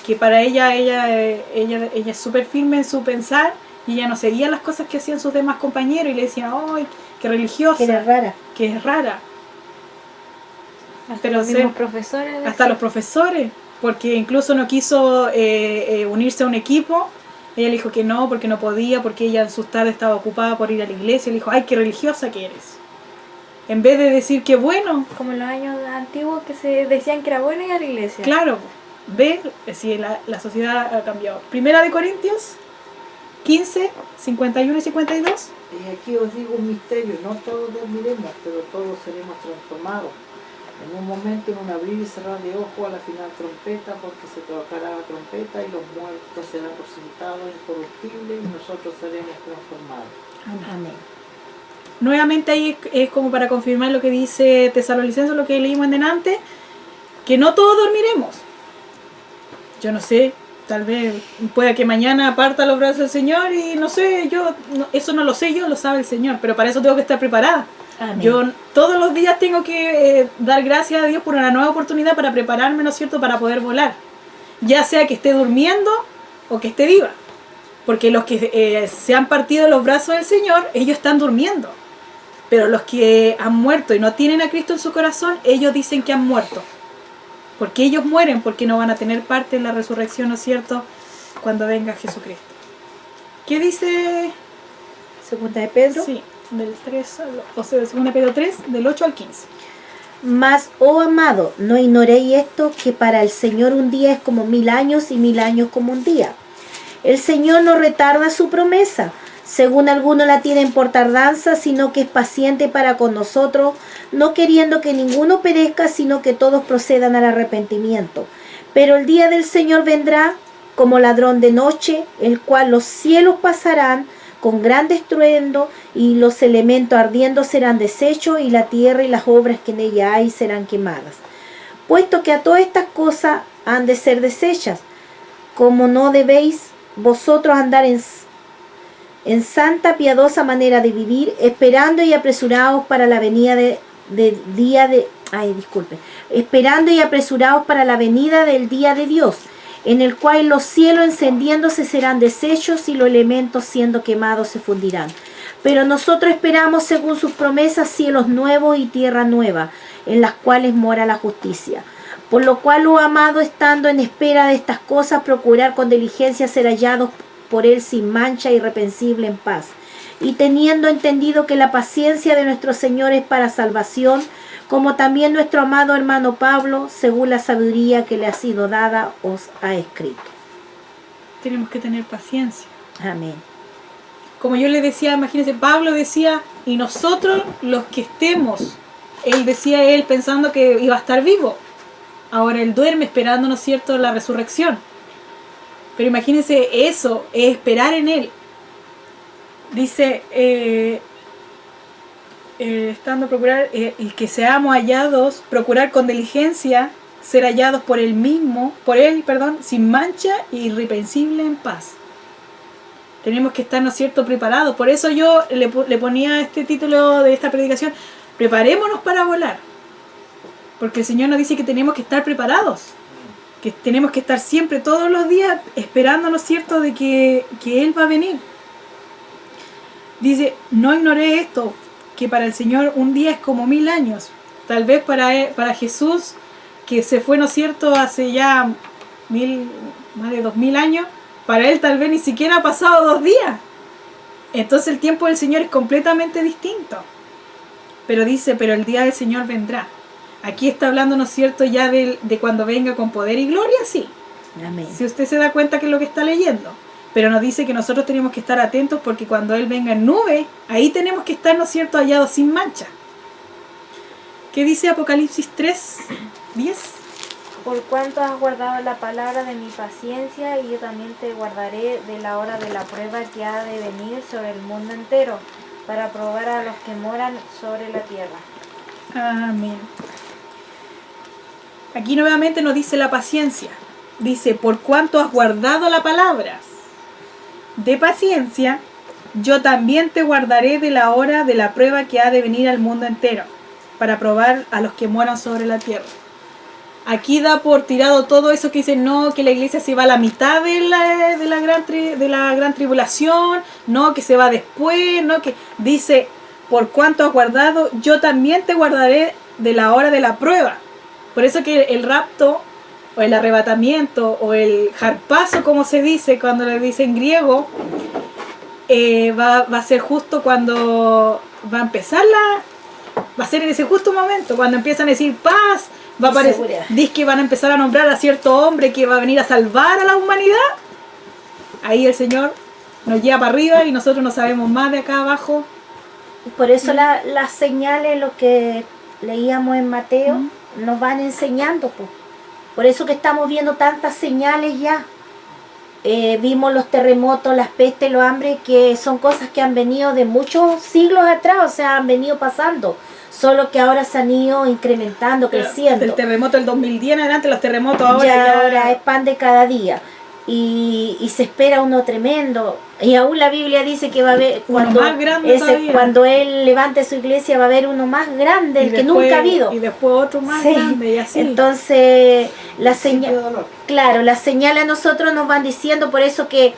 que para ella es súper firme en su pensar, y ella no seguía las cosas que hacían sus demás compañeros y le decían, ¡ay, qué religiosa! Que era rara. Que es rara. Hasta los mismos profesores. Hasta los profesores, porque incluso no quiso unirse a un equipo. Ella le dijo que no, porque no podía, porque ella en sus tardes estaba ocupada por ir a la iglesia. Le dijo, ¡ay, qué religiosa que eres! En vez de decir que bueno. Como en los años antiguos que se decían que era bueno ir a la iglesia. Claro, ve, si la sociedad ha cambiado. 1 Corintios 15, 51 y 52. Y aquí os digo un misterio, no todos dormiremos, pero todos seremos transformados. En un momento, en un abrir y cerrar de ojo, a la final trompeta, porque se tocará la trompeta y los muertos serán resucitados incorruptibles y nosotros seremos transformados. Amén. Nuevamente ahí es como para confirmar lo que dice Tesalonicenses, lo que leímos en delante, que no todos dormiremos. Yo no sé, tal vez pueda que mañana parta los brazos del Señor y no sé, eso no lo sé yo, lo sabe el Señor, pero para eso tengo que estar preparada. Amén. Yo todos los días tengo que dar gracias a Dios por una nueva oportunidad para prepararme, ¿no es cierto?, para poder volar. Ya sea que esté durmiendo o que esté viva. Porque los que se han partido los brazos del Señor, ellos están durmiendo. Pero los que han muerto y no tienen a Cristo en su corazón, ellos dicen que han muerto. Porque ellos mueren, porque no van a tener parte en la resurrección, ¿no es cierto?, cuando venga Jesucristo. ¿Qué dice? 2 de Pedro. Sí, del 3, o sea, 2 de Pedro 3, del 8 al 15. Mas, oh amado, no ignoréis esto, que para el Señor un día es como 1000 años y 1000 años como un día. El Señor no retarda su promesa, según algunos la tienen por tardanza, sino que es paciente para con nosotros, no queriendo que ninguno perezca, sino que todos procedan al arrepentimiento. Pero el día del Señor vendrá como ladrón de noche, el cual los cielos pasarán con gran estruendo, y los elementos ardiendo serán deshechos, y la tierra y las obras que en ella hay serán quemadas. Puesto que a todas estas cosas han de ser deshechas, como no debéis vosotros andar en santa, piadosa manera de vivir, esperando y apresurados para la venida esperando y apresurados para la venida del día de Dios, en el cual los cielos encendiéndose serán deshechos y los elementos siendo quemados se fundirán. Pero nosotros esperamos, según sus promesas, cielos nuevos y tierra nueva, en las cuales mora la justicia. Por lo cual, oh amado, estando en espera de estas cosas, procurar con diligencia ser hallados por él sin mancha, irreprensible en paz. Y teniendo entendido que la paciencia de nuestro Señor es para salvación, como también nuestro amado hermano Pablo, según la sabiduría que le ha sido dada, os ha escrito. Tenemos que tener paciencia. Amén. Como yo le decía, imagínense, Pablo decía, y nosotros los que estemos, él pensando que iba a estar vivo. Ahora él duerme esperando, ¿no es cierto?, la resurrección. Pero imagínense eso, es esperar en él. Dice, estando a procurar, y que seamos hallados, procurar con diligencia, ser hallados por él, sin mancha y irreprensible en paz. Tenemos que estar, ¿no es cierto?, preparados. Por eso yo le ponía este título de esta predicación, preparémonos para volar. Porque el Señor nos dice que tenemos que estar preparados. Que tenemos que estar siempre, todos los días, esperando, ¿no es cierto?, de que Él va a venir. Dice, no ignoré esto, que para el Señor un día es como 1000 años. Tal vez para Jesús, que se fue, ¿no es cierto?, hace ya más de 2000 años, para Él tal vez ni siquiera ha pasado 2 días. Entonces el tiempo del Señor es completamente distinto. Pero dice, pero el día del Señor vendrá. Aquí está hablando, ¿no es cierto?, ya de cuando venga con poder y gloria, sí. Amén. Si usted se da cuenta que es lo que está leyendo. Pero nos dice que nosotros tenemos que estar atentos porque cuando Él venga en nube, ahí tenemos que estar, ¿no es cierto?, hallados sin mancha. ¿Qué dice Apocalipsis 3:10? Por cuanto has guardado la palabra de mi paciencia, y yo también te guardaré de la hora de la prueba que ha de venir sobre el mundo entero, para probar a los que moran sobre la tierra. Amén. Aquí nuevamente nos dice la paciencia. Dice, por cuanto has guardado la palabra de paciencia, yo también te guardaré de la hora de la prueba que ha de venir al mundo entero, para probar a los que moran sobre la tierra. Aquí da por tirado todo eso que dicen, no, que la iglesia se va a la mitad de la gran tribulación, no, que se va después, no, que dice, por cuanto has guardado, yo también te guardaré de la hora de la prueba. Por eso que el rapto, o el arrebatamiento, o el harpazo, como se dice cuando le dice en griego, va a ser justo cuando va a empezar va a ser en ese justo momento, cuando empiezan a decir paz, va a aparecer, dice que van a empezar a nombrar a cierto hombre que va a venir a salvar a la humanidad. Ahí el Señor nos lleva para arriba y nosotros no sabemos más de acá abajo. Por eso las señales, lo que leíamos en Mateo, nos van enseñando, pues. Por eso que estamos viendo tantas señales ya. Vimos los terremotos, las pestes, los hambres, que son cosas que han venido de muchos siglos atrás, o sea, han venido pasando, solo que ahora se han ido incrementando, creciendo. El terremoto del 2010 en adelante, los terremotos ahora ya es pan de cada día. Y se espera uno tremendo. Y aún la Biblia dice que va a haber, cuando Él levante su iglesia, va a haber uno más grande, el que nunca ha habido. Y después otro más grande, y así. Entonces, las señales a nosotros nos van diciendo, por eso que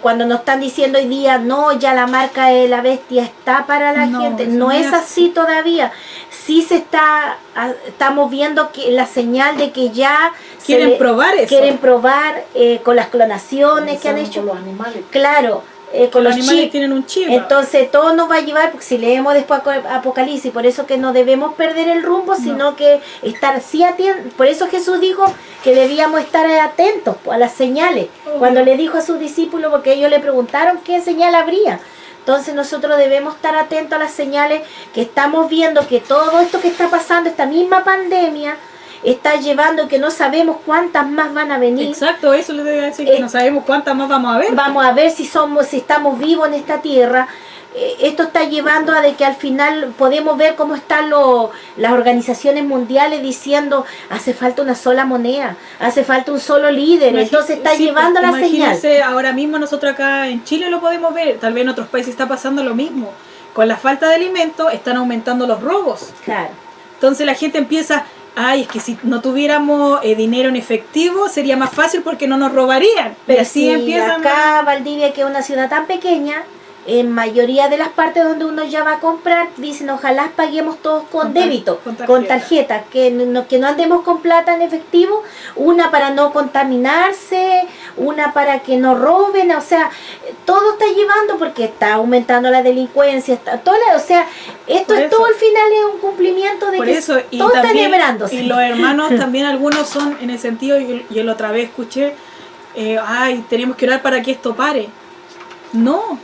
cuando nos están diciendo hoy día, no, ya la marca de la bestia está para la gente, no es así todavía. Sí estamos viendo que la señal de que ya quieren probar eso. Quieren probar con las clonaciones que han hecho. Con los animales. Claro, con los animales tienen un chip. Entonces todo nos va a llevar, porque si leemos después Apocalipsis, por eso que no debemos perder el rumbo, sino que estar sí atentos. Por eso Jesús dijo que debíamos estar atentos a las señales. Cuando le dijo a sus discípulos, porque ellos le preguntaron qué señal habría. Entonces nosotros debemos estar atentos a las señales que estamos viendo, que todo esto que está pasando, esta misma pandemia, está llevando, que no sabemos cuántas más van a venir. Exacto, eso le debe decir, que no sabemos cuántas más vamos a ver. Vamos a ver si estamos vivos en esta tierra. Esto está llevando a de que al final podemos ver cómo están las organizaciones mundiales diciendo hace falta una sola moneda, hace falta un solo líder. Entonces está llevando la señal. Imagínense, ahora mismo nosotros acá en Chile lo podemos ver, tal vez en otros países está pasando lo mismo. Con la falta de alimentos están aumentando los robos. Claro. Entonces la gente empieza, es que si no tuviéramos dinero en efectivo sería más fácil porque no nos robarían. Pero y así si empiezan acá Valdivia, que es una ciudad tan pequeña, en mayoría de las partes donde uno ya va a comprar, dicen ojalá paguemos todos con débito, con tarjeta, que no andemos con plata en efectivo, una para no contaminarse, una para que no roben, o sea, todo está llevando porque está aumentando la delincuencia, o sea, esto es todo al final es un cumplimiento de por que eso, todo está liberándose. Y los hermanos también, algunos son en el sentido, yo la otra vez escuché, tenemos que orar para que esto pare. No.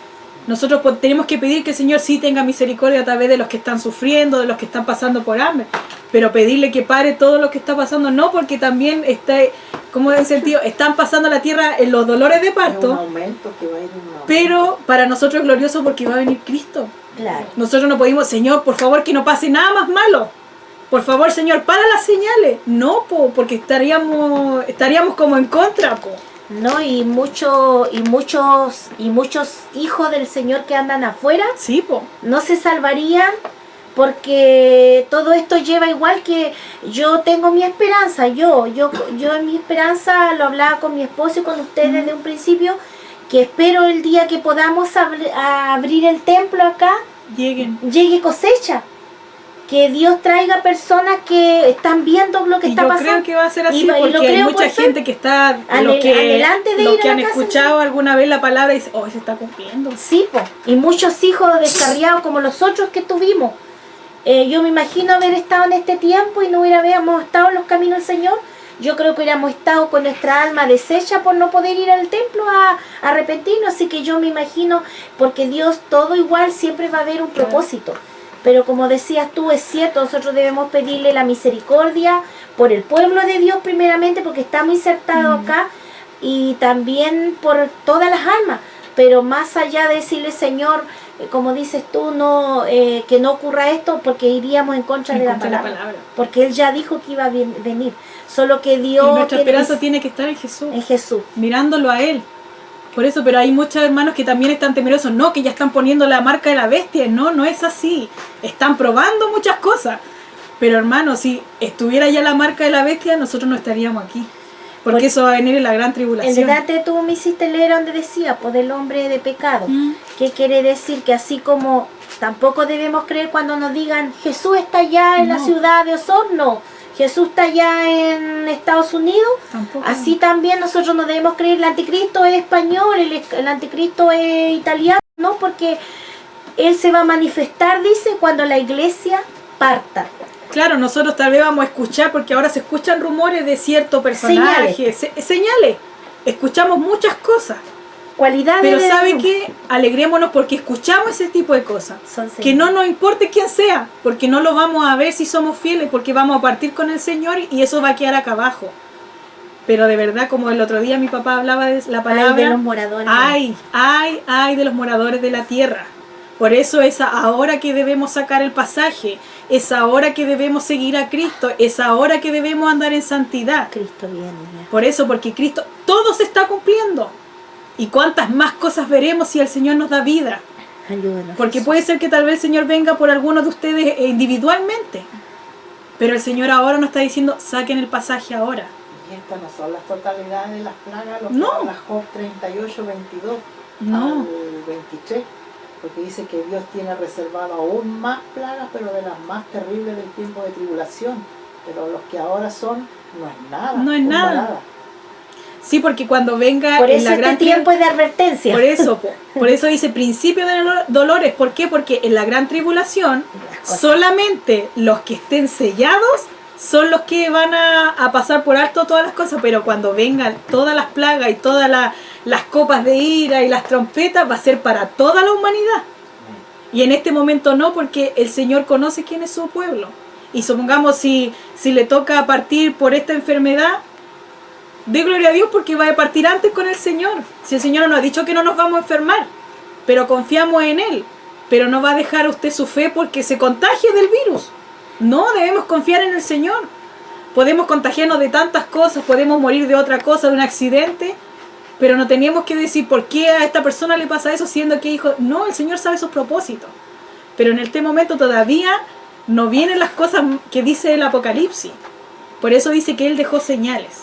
Nosotros tenemos que pedir que el Señor sí tenga misericordia a través de los que están sufriendo, de los que están pasando por hambre, pero pedirle que pare todo lo que está pasando, no, porque también está, como en sentido, están pasando la tierra en los dolores de parto, un aumento que va a ir un aumento. Pero para nosotros es glorioso porque va a venir Cristo. Claro. Nosotros no podemos, Señor, por favor que no pase nada más malo. Por favor, Señor, para las señales. No, porque estaríamos como en contra, No, y muchos hijos del Señor que andan afuera, sí, no se salvarían, porque todo esto lleva igual que yo tengo mi esperanza, yo en mi esperanza lo hablaba con mi esposo y con ustedes desde un principio, que espero el día que podamos abrir el templo acá, llegue cosecha. Que Dios traiga personas que están viendo lo que está pasando. Yo creo que va a ser así, porque hay mucha gente que está, los que han escuchado alguna vez la palabra y dicen, se está cumpliendo. Sí, y muchos hijos descarriados como los otros que tuvimos. Yo me imagino haber estado en este tiempo y no hubiéramos estado en los caminos del Señor. Yo creo que hubiéramos estado con nuestra alma deshecha por no poder ir al templo a arrepentirnos. Así que yo me imagino, porque Dios todo igual siempre va a haber un propósito. Pero como decías tú, es cierto, nosotros debemos pedirle la misericordia por el pueblo de Dios primeramente, porque estamos insertados acá, y también por todas las almas. Pero más allá de decirle, Señor, como dices tú, que no ocurra esto, porque iríamos en contra de la palabra. Porque Él ya dijo que iba a venir. Solo que Dios... Y nuestra esperanza tiene que estar en Jesús. En Jesús. Mirándolo a Él. Por eso, pero hay muchos hermanos que también están temerosos, que ya están poniendo la marca de la bestia. No es así. Están probando muchas cosas. Pero hermanos, si estuviera ya la marca de la bestia, nosotros no estaríamos aquí. Porque eso va a venir en la gran tribulación. En delante tú me hiciste leer donde decía, del hombre de pecado. ¿Qué quiere decir? Que así como tampoco debemos creer cuando nos digan, Jesús está allá en la ciudad de Osorno, Jesús está allá en Estados Unidos, así también nosotros no debemos creer el anticristo es español, el anticristo es italiano, no, porque Él se va a manifestar, dice, cuando la iglesia parta. Claro, nosotros tal vez vamos a escuchar, porque ahora se escuchan rumores de cierto personaje, señales. Escuchamos muchas cosas. Cualidades. Pero ¿sabe qué? Alegrémonos porque escuchamos ese tipo de cosas. Que no nos importe quién sea, porque no lo vamos a ver si somos fieles, porque vamos a partir con el Señor y eso va a quedar acá abajo. Pero de verdad, como el otro día mi papá hablaba de la palabra, ay de los moradores. Ay de los moradores de la tierra. Por eso es ahora que debemos sacar el pasaje, es ahora que debemos seguir a Cristo, es ahora que debemos andar en santidad. Cristo viene. Por eso, porque Cristo, todo se está cumpliendo. ¿Y cuántas más cosas veremos si el Señor nos da vida? Ayúdenos. Porque puede ser que tal vez el Señor venga por algunos de ustedes individualmente. Pero el Señor ahora nos está diciendo, saquen el pasaje ahora. Y estas no son las totalidades de las plagas, lo que habla Job 38, 22 al 23. Porque dice que Dios tiene reservado aún más plagas, pero de las más terribles del tiempo de tribulación. Pero los que ahora son, no es nada. No es nada. Sí, porque cuando venga por en eso la gran tiempo es de advertencia. Por eso dice principio de dolores. ¿Por qué? Porque en la gran tribulación solamente los que estén sellados son los que van a pasar por alto todas las cosas, pero cuando vengan todas las plagas y todas las copas de ira y las trompetas va a ser para toda la humanidad. Y en este momento no, porque el Señor conoce quién es su pueblo. Y supongamos si le toca partir por esta enfermedad, dé gloria a Dios porque va a partir antes con el Señor. Si el Señor nos ha dicho que no nos vamos a enfermar, pero confiamos en Él, pero no va a dejar usted su fe porque se contagie del virus. No, debemos confiar en el Señor. Podemos contagiarnos de tantas cosas, podemos morir de otra cosa, de un accidente, pero no teníamos que decir por qué a esta persona le pasa eso siendo que hijo. No, el Señor sabe sus propósitos. Pero en este momento todavía no vienen las cosas que dice el Apocalipsis. Por eso dice que Él dejó señales.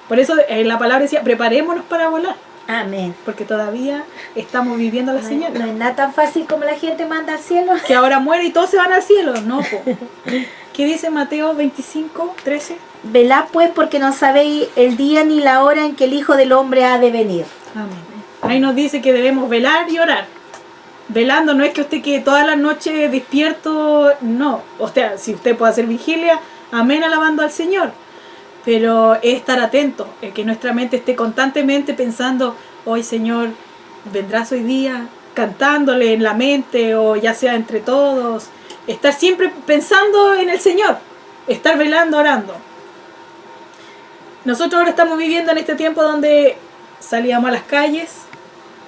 Por eso la palabra decía, preparémonos para volar. Amén. Porque todavía estamos viviendo las señales. No es nada tan fácil como la gente manda al cielo. Que ahora muere y todos se van al cielo. No, po. ¿Qué dice Mateo 25, 13? Velad pues porque no sabéis el día ni la hora en que el Hijo del Hombre ha de venir. Amén. Ahí nos dice que debemos velar y orar. Velando no es que usted quede toda la noche despierto, no. O sea, si usted puede hacer vigilia, amén, alabando al Señor. Pero es estar atento, que nuestra mente esté constantemente pensando, hoy Señor, vendrás hoy día, cantándole en la mente o ya sea entre todos. Estar siempre pensando en el Señor, estar velando, orando. Nosotros ahora estamos viviendo en este tiempo donde salíamos a las calles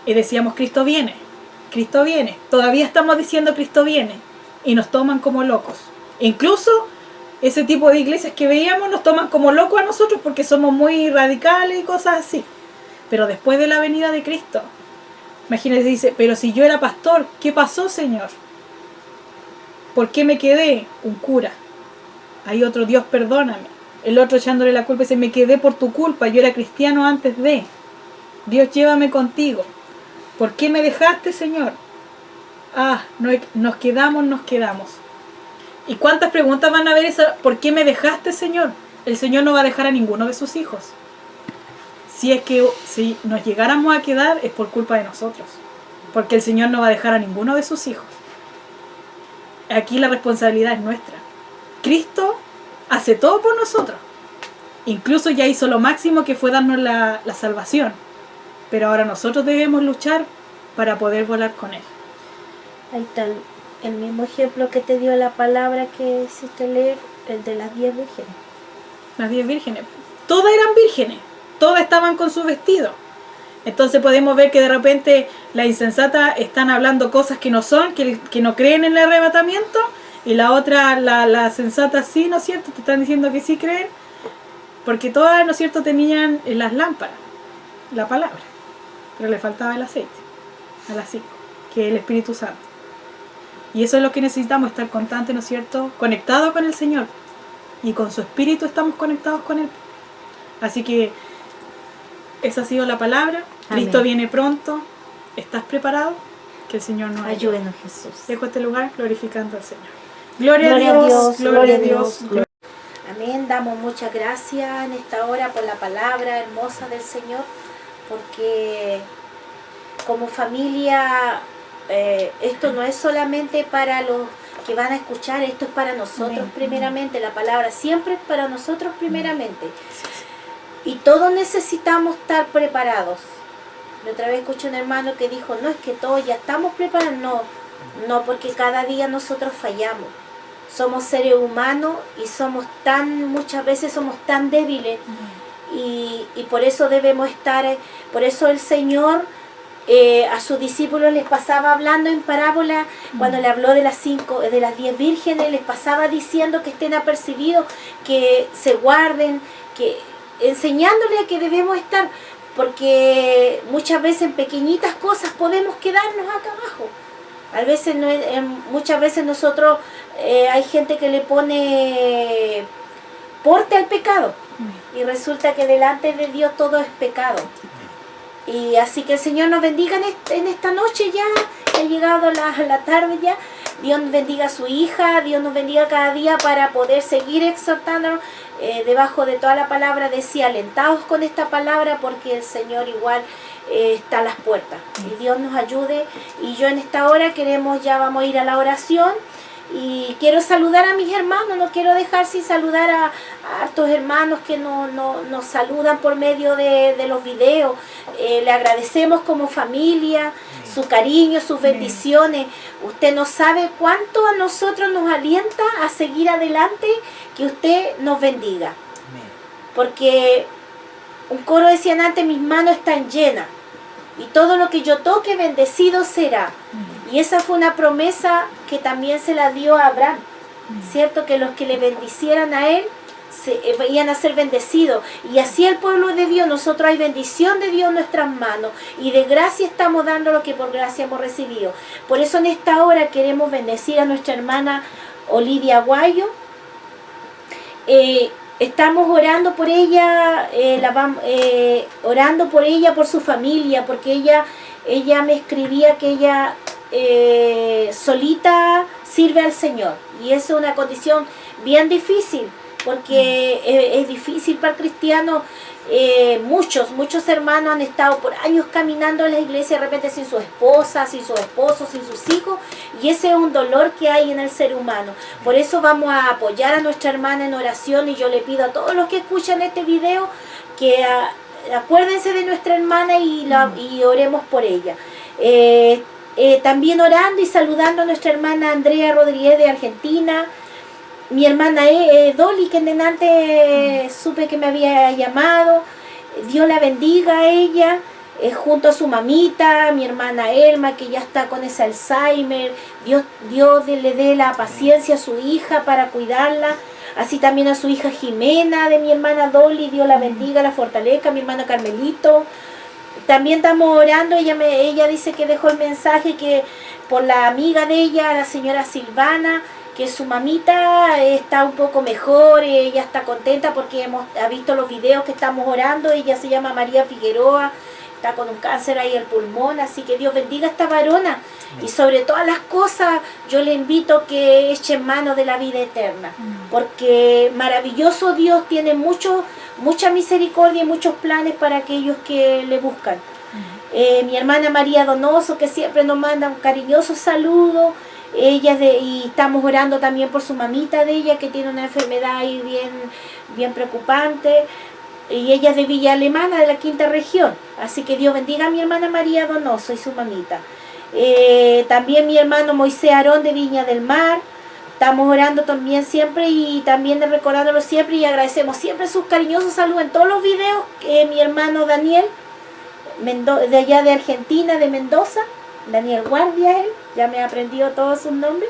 y decíamos Cristo viene, Cristo viene. Todavía estamos diciendo Cristo viene y nos toman como locos. Incluso ese tipo de iglesias que veíamos nos toman como locos a nosotros porque somos muy radicales y cosas así. Pero después de la venida de Cristo, imagínense, dice, pero si yo era pastor, ¿qué pasó, Señor? ¿Por qué me quedé? Un cura. Hay otro, Dios perdóname. El otro echándole la culpa dice, me quedé por tu culpa, yo era cristiano antes de. Dios, llévame contigo. ¿Por qué me dejaste, Señor? Nos quedamos. ¿Y cuántas preguntas van a haber esa? ¿Por qué me dejaste, Señor? El Señor no va a dejar a ninguno de sus hijos. Si nos llegáramos a quedar es por culpa de nosotros. Porque el Señor no va a dejar a ninguno de sus hijos. Aquí la responsabilidad es nuestra. Cristo hace todo por nosotros. Incluso ya hizo lo máximo que fue darnos la salvación. Pero ahora nosotros debemos luchar para poder volar con Él. Ahí está el mismo ejemplo que te dio la palabra que hiciste leer, el de las 10 vírgenes. Las 10 vírgenes. Todas eran vírgenes. Todas estaban con su vestido. Entonces podemos ver que de repente las insensatas están hablando cosas que no son, que no creen en el arrebatamiento. Y la otra, la sensata sí, ¿no es cierto? Te están diciendo que sí creen. Porque todas, ¿no es cierto?, tenían las lámparas, la palabra. Pero le faltaba el aceite a las 5, que es el Espíritu Santo. Y eso es lo que necesitamos, estar constantes, ¿no es cierto?, conectados con el Señor. Y con su Espíritu estamos conectados con Él. Así que esa ha sido la palabra. Amén. Cristo viene pronto. ¿Estás preparado? Que el Señor nos ayude. Ayúdenos, Jesús. Dejo este lugar glorificando al Señor. Gloria a Dios, gloria a Dios. Amén. Damos muchas gracias en esta hora por la palabra hermosa del Señor, porque como familia esto no es solamente para los que van a escuchar, esto es para nosotros. Amén. Primeramente. La palabra siempre es para nosotros primeramente. Y todos necesitamos estar preparados. La otra vez escuché un hermano que dijo, no, es que todos ya estamos preparados. No, porque cada día nosotros fallamos. Somos seres humanos y muchas veces somos tan débiles. Y por eso debemos estar, por eso el Señor a sus discípulos les pasaba hablando en parábola, cuando le habló de las 10 vírgenes, les pasaba diciendo que estén apercibidos, que se guarden, que enseñándole que debemos estar, porque muchas veces en pequeñitas cosas podemos quedarnos acá abajo. Muchas veces nosotros, hay gente que le pone porte al pecado, y resulta que delante de Dios todo es pecado. Y así que el Señor nos bendiga en esta noche ya, ha llegado la tarde ya. Dios nos bendiga a su hija, Dios nos bendiga cada día para poder seguir exhortándonos debajo de toda la palabra. Decía, alentados con esta palabra, porque el Señor igual está a las puertas. Y Dios nos ayude. Y yo en esta hora vamos a ir a la oración. Y quiero saludar a mis hermanos, no quiero dejar sin saludar a estos hermanos que nos saludan por medio de los videos. Le agradecemos como familia su cariño, sus bendiciones. Usted no sabe cuánto a nosotros nos alienta a seguir adelante, que usted nos bendiga. Porque un coro decían antes, mis manos están llenas y todo lo que yo toque bendecido será. Y esa fue una promesa que también se la dio a Abraham, ¿cierto? Que los que le bendicieran a él iban a ser bendecidos. Y así el pueblo de Dios, nosotros hay bendición de Dios en nuestras manos y de gracia estamos dando lo que por gracia hemos recibido. Por eso en esta hora queremos bendecir a nuestra hermana Olivia Aguayo. Estamos orando por ella, orando por ella, por su familia, porque ella me escribía que ella solita sirve al Señor. Y eso es una condición bien difícil, porque es difícil para el cristiano. Muchos hermanos han estado por años caminando en la iglesia, de repente sin su esposa, sin su esposo, sin sus hijos, y ese es un dolor que hay en el ser humano. Por eso vamos a apoyar a nuestra hermana en oración, y yo le pido a todos los que escuchan este video que acuérdense de nuestra hermana y oremos por ella. También orando y saludando a nuestra hermana Andrea Rodríguez de Argentina, mi hermana Dolly, que antes supe que me había llamado. Dios la bendiga a ella, junto a su mamita, mi hermana Elma, que ya está con ese Alzheimer. Dios le dé la paciencia a su hija para cuidarla. Así también a su hija Jimena, de mi hermana Dolly. Dios la bendiga, la fortalezca. Mi hermano Carmelito. También estamos orando. Ella dice que dejó el mensaje que por la amiga de ella, la señora Silvana, que su mamita está un poco mejor, ella está contenta porque ha visto los videos que estamos orando. Ella se llama María Figueroa, está con un cáncer ahí el pulmón, así que Dios bendiga a esta varona. Y sobre todas las cosas yo le invito que eche mano de la vida eterna, porque maravilloso Dios tiene mucha misericordia y muchos planes para aquellos que le buscan. Mi hermana María Donoso, que siempre nos manda un cariñoso saludo. Y estamos orando también por su mamita de ella, que tiene una enfermedad ahí bien preocupante, y ella es de Villa Alemana, de la 5ª región, así que Dios bendiga a mi hermana María Donoso y su mamita. También mi hermano Moisés Aarón de Viña del Mar, estamos orando también siempre, y también recordándolo siempre, y agradecemos siempre sus cariñosos saludos en todos los videos. Mi hermano Daniel, de allá de Argentina, de Mendoza, Daniel Guardia, él ya me ha aprendido todos sus nombres.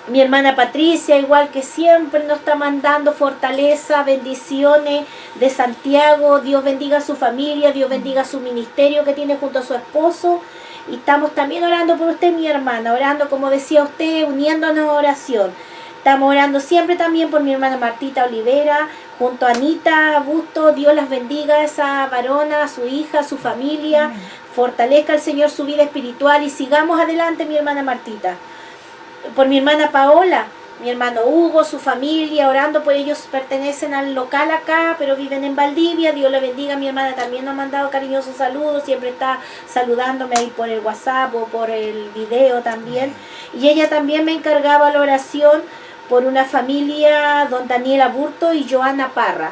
Mi hermana Patricia, igual que siempre, nos está mandando fortaleza, bendiciones de Santiago. Dios bendiga a su familia, Dios bendiga su ministerio que tiene junto a su esposo. Y estamos también orando por usted, mi hermana, orando, como decía usted, uniéndonos a oración. Estamos orando siempre también por mi hermana Martita Olivera, junto a Anita Busto. Dios las bendiga a esa varona, a su hija, a su familia. Fortalezca al Señor su vida espiritual y sigamos adelante, mi hermana Martita. Por mi hermana Paola, mi hermano Hugo, su familia, orando por ellos. Pertenecen al local acá, pero viven en Valdivia. Dios le bendiga. Mi hermana también nos ha mandado cariñosos saludos, siempre está saludándome ahí por el WhatsApp o por el video también. Y ella también me encargaba la oración por una familia, don Daniel Aburto y Joana Parra.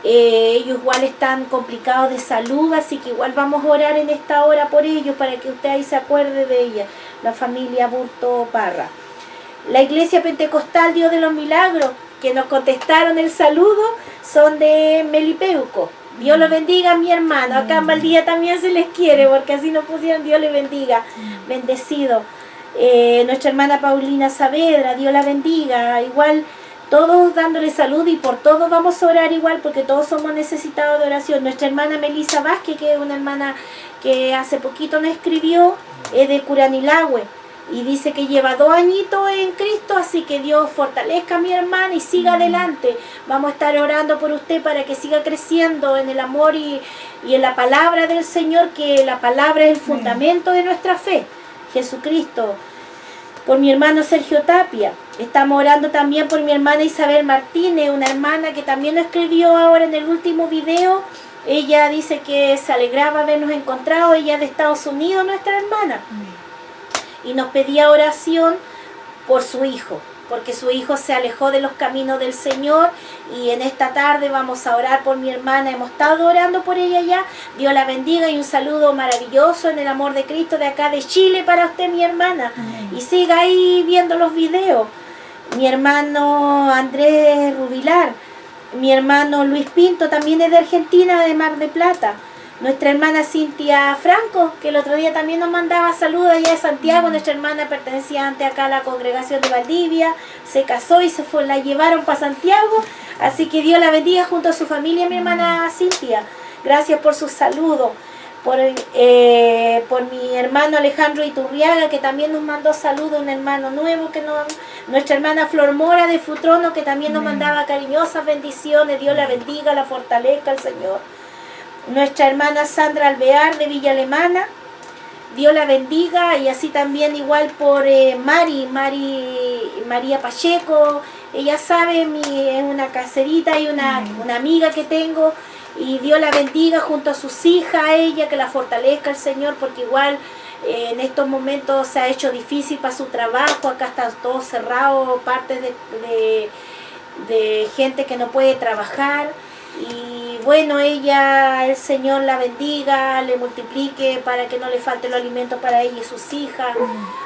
Ellos igual están complicados de salud, así que igual vamos a orar en esta hora por ellos, para que usted ahí se acuerde de ella, la familia Aburto Parra. La iglesia pentecostal Dios de los Milagros, que nos contestaron el saludo, son de Melipeuco. Dios los bendiga, mi hermano. Acá en Valdivia también se les quiere, porque así nos pusieron. Dios les bendiga. Bendecido. Nuestra hermana Paulina Saavedra, Dios la bendiga. Igual todos dándole salud, y por todos vamos a orar igual, porque todos somos necesitados de oración. Nuestra hermana Melissa Vázquez, que es una hermana que hace poquito nos escribió, es de Curanilahue, y dice que lleva 2 añitos en Cristo, así que Dios fortalezca a mi hermana y siga adelante. Vamos a estar orando por usted para que siga creciendo en el amor y en la palabra del Señor, que la palabra es el fundamento de nuestra fe, Jesucristo. Por mi hermano Sergio Tapia, estamos orando también por mi hermana Isabel Martínez, una hermana que también nos escribió ahora en el último video. Ella dice que se alegraba habernos encontrado. Ella es de Estados Unidos, nuestra hermana, y nos pedía oración por su hijo, porque su hijo se alejó de los caminos del Señor. Y en esta tarde vamos a orar por mi hermana. Hemos estado orando por ella ya. Dios la bendiga y un saludo maravilloso en el amor de Cristo de acá de Chile para usted, mi hermana. Y siga ahí viendo los videos. Mi hermano Andrés Rubilar, mi hermano Luis Pinto también es de Argentina, de Mar de Plata. Nuestra hermana Cintia Franco, que el otro día también nos mandaba saludos allá de Santiago. Nuestra hermana pertenecía antes acá a la congregación de Valdivia, se casó y la llevaron para Santiago. Así que Dios la bendiga junto a su familia, mi hermana Cintia. Gracias por sus saludos. Por mi hermano Alejandro Iturriaga, que también nos mandó saludos, un hermano nuevo, nuestra hermana Flor Mora de Futrono, que también nos mandaba cariñosas bendiciones. Dios la bendiga, la fortalezca el Señor. Nuestra hermana Sandra Alvear de Villa Alemana, Dios la bendiga. Y así también igual por María Pacheco, ella sabe, es una caserita y una amiga que tengo. Y Dios la bendiga junto a sus hijas, a ella, que la fortalezca el Señor, porque igual en estos momentos se ha hecho difícil para su trabajo. Acá está todo cerrado, partes de gente que no puede trabajar. Y bueno, ella, el Señor la bendiga, le multiplique para que no le falte los alimentos para ella y sus hijas.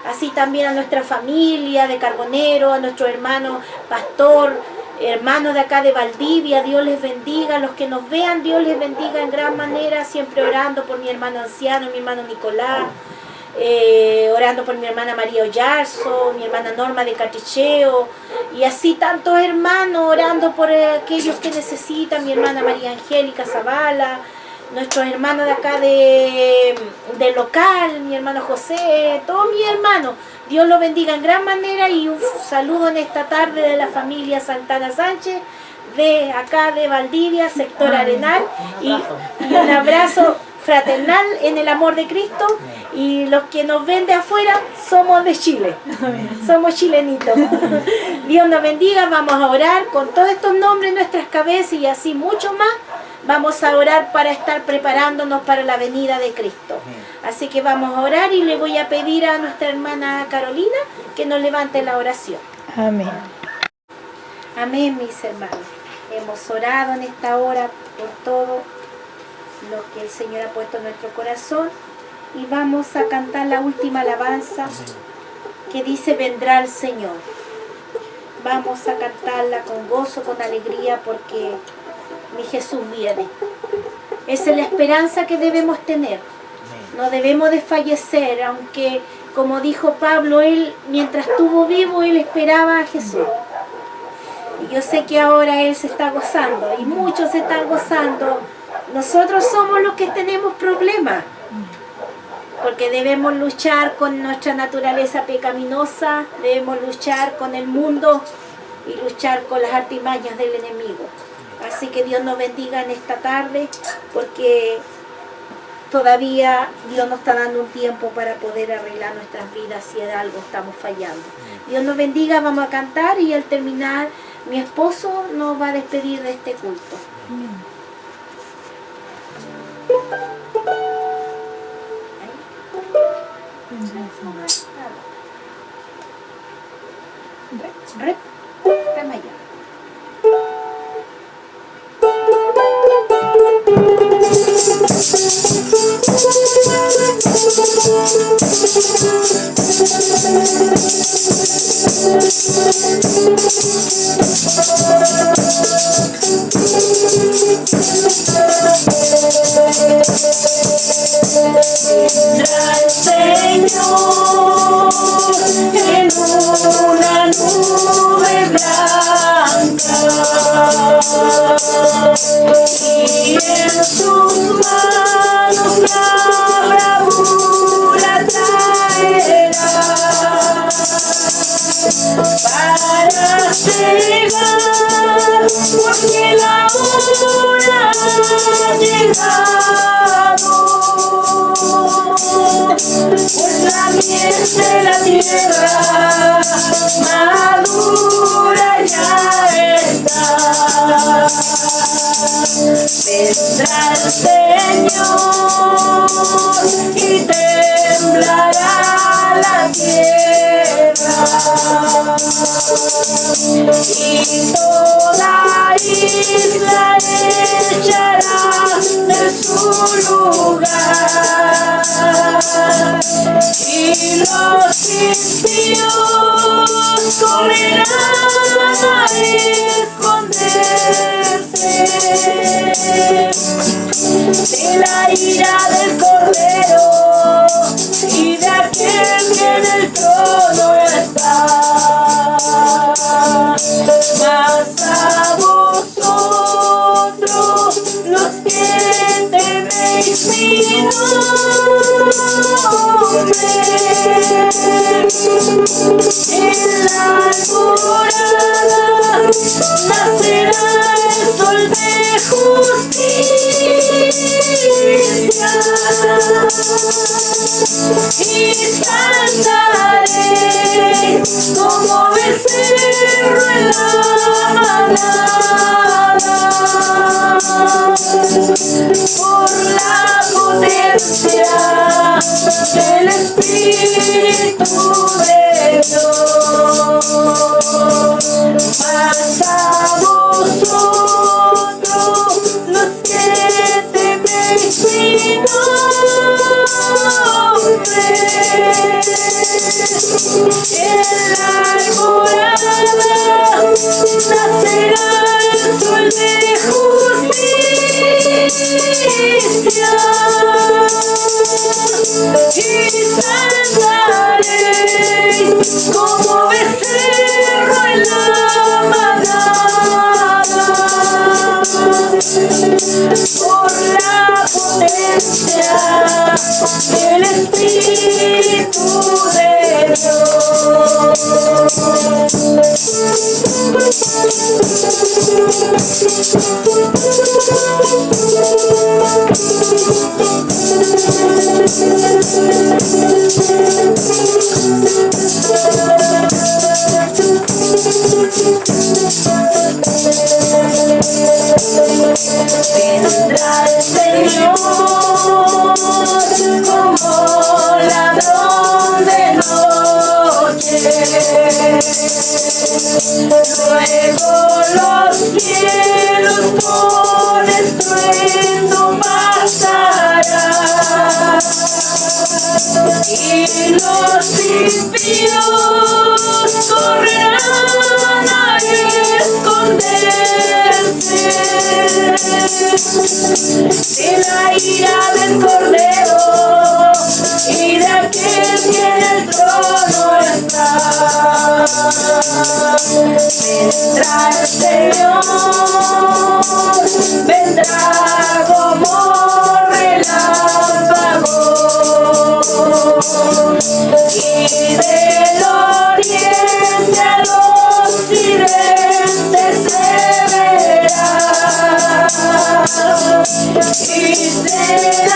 Así también a nuestra familia de Carbonero, a nuestro hermano pastor, hermanos de acá de Valdivia. Dios les bendiga. Los que nos vean, Dios les bendiga en gran manera. Siempre orando por mi hermano anciano, mi hermano Nicolás. Orando por mi hermana María Ollarzo, mi hermana Norma de Catricheo, y así tantos hermanos orando por aquellos que necesitan, mi hermana María Angélica Zavala, nuestros hermanos de acá del local, mi hermano José, todos mis hermanos. Dios los bendiga en gran manera y un saludo en esta tarde de la familia Santana Sánchez de acá de Valdivia, sector Arenal, y un abrazo fraternal en el amor de Cristo. Y los que nos ven de afuera somos de Chile, somos chilenitos. Dios nos bendiga. Vamos a orar con todos estos nombres en nuestras cabezas y así mucho más. Vamos a orar para estar preparándonos para la venida de Cristo. Así que vamos a orar y le voy a pedir a nuestra hermana Carolina que nos levante la oración. Amén. Amén, mis hermanos. Hemos orado en esta hora por todo lo que el Señor ha puesto en nuestro corazón. Y vamos a cantar la última alabanza que dice: vendrá el Señor. Vamos a cantarla con gozo, con alegría, porque mi Jesús viene. Esa es la esperanza que debemos tener. No debemos desfallecer, aunque, como dijo Pablo, él mientras estuvo vivo, él esperaba a Jesús. Y yo sé que ahora él se está gozando, y muchos se están gozando. Nosotros somos los que tenemos problemas, porque debemos luchar con nuestra naturaleza pecaminosa, debemos luchar con el mundo y luchar con las artimañas del enemigo. Así que Dios nos bendiga en esta tarde, porque todavía Dios nos está dando un tiempo para poder arreglar nuestras vidas si en algo estamos fallando. Dios nos bendiga, vamos a cantar y al terminar mi esposo nos va a despedir de este culto. Vendrá el Señor en una nube blanca y en sus manos la bravura traerá para cegar, porque la hora ha llegado. Pues la miel de la tierra madura ya está. Vendrá el Señor y temblará la tierra. y toda isla echará de su lugar, y los impíos correrán a esconderse de la ira del Cordero y de aquel que en el trono está. Mas a vosotros, los que teméis mi nombre, en la alborada nacerá el sol de justicia, y saltaré como becerro en la manada, por la potencia del Espíritu de Dios. Mas a vosotros, los que teméis mi nombre, en la alborada nacerá el sol de justicia, y saltaréis como becerro en la manada, por la potencia del Espíritu de Dios. Vendrá el Señor como ladrón de noche, luego los cielos con estruendo pasarán, y los impíos correrán a esconderse de la ira del Cordero y de aquel que en el trono está. Vendrá el Señor, vendrá como relámpago, y del oriente al occidente se verá, y será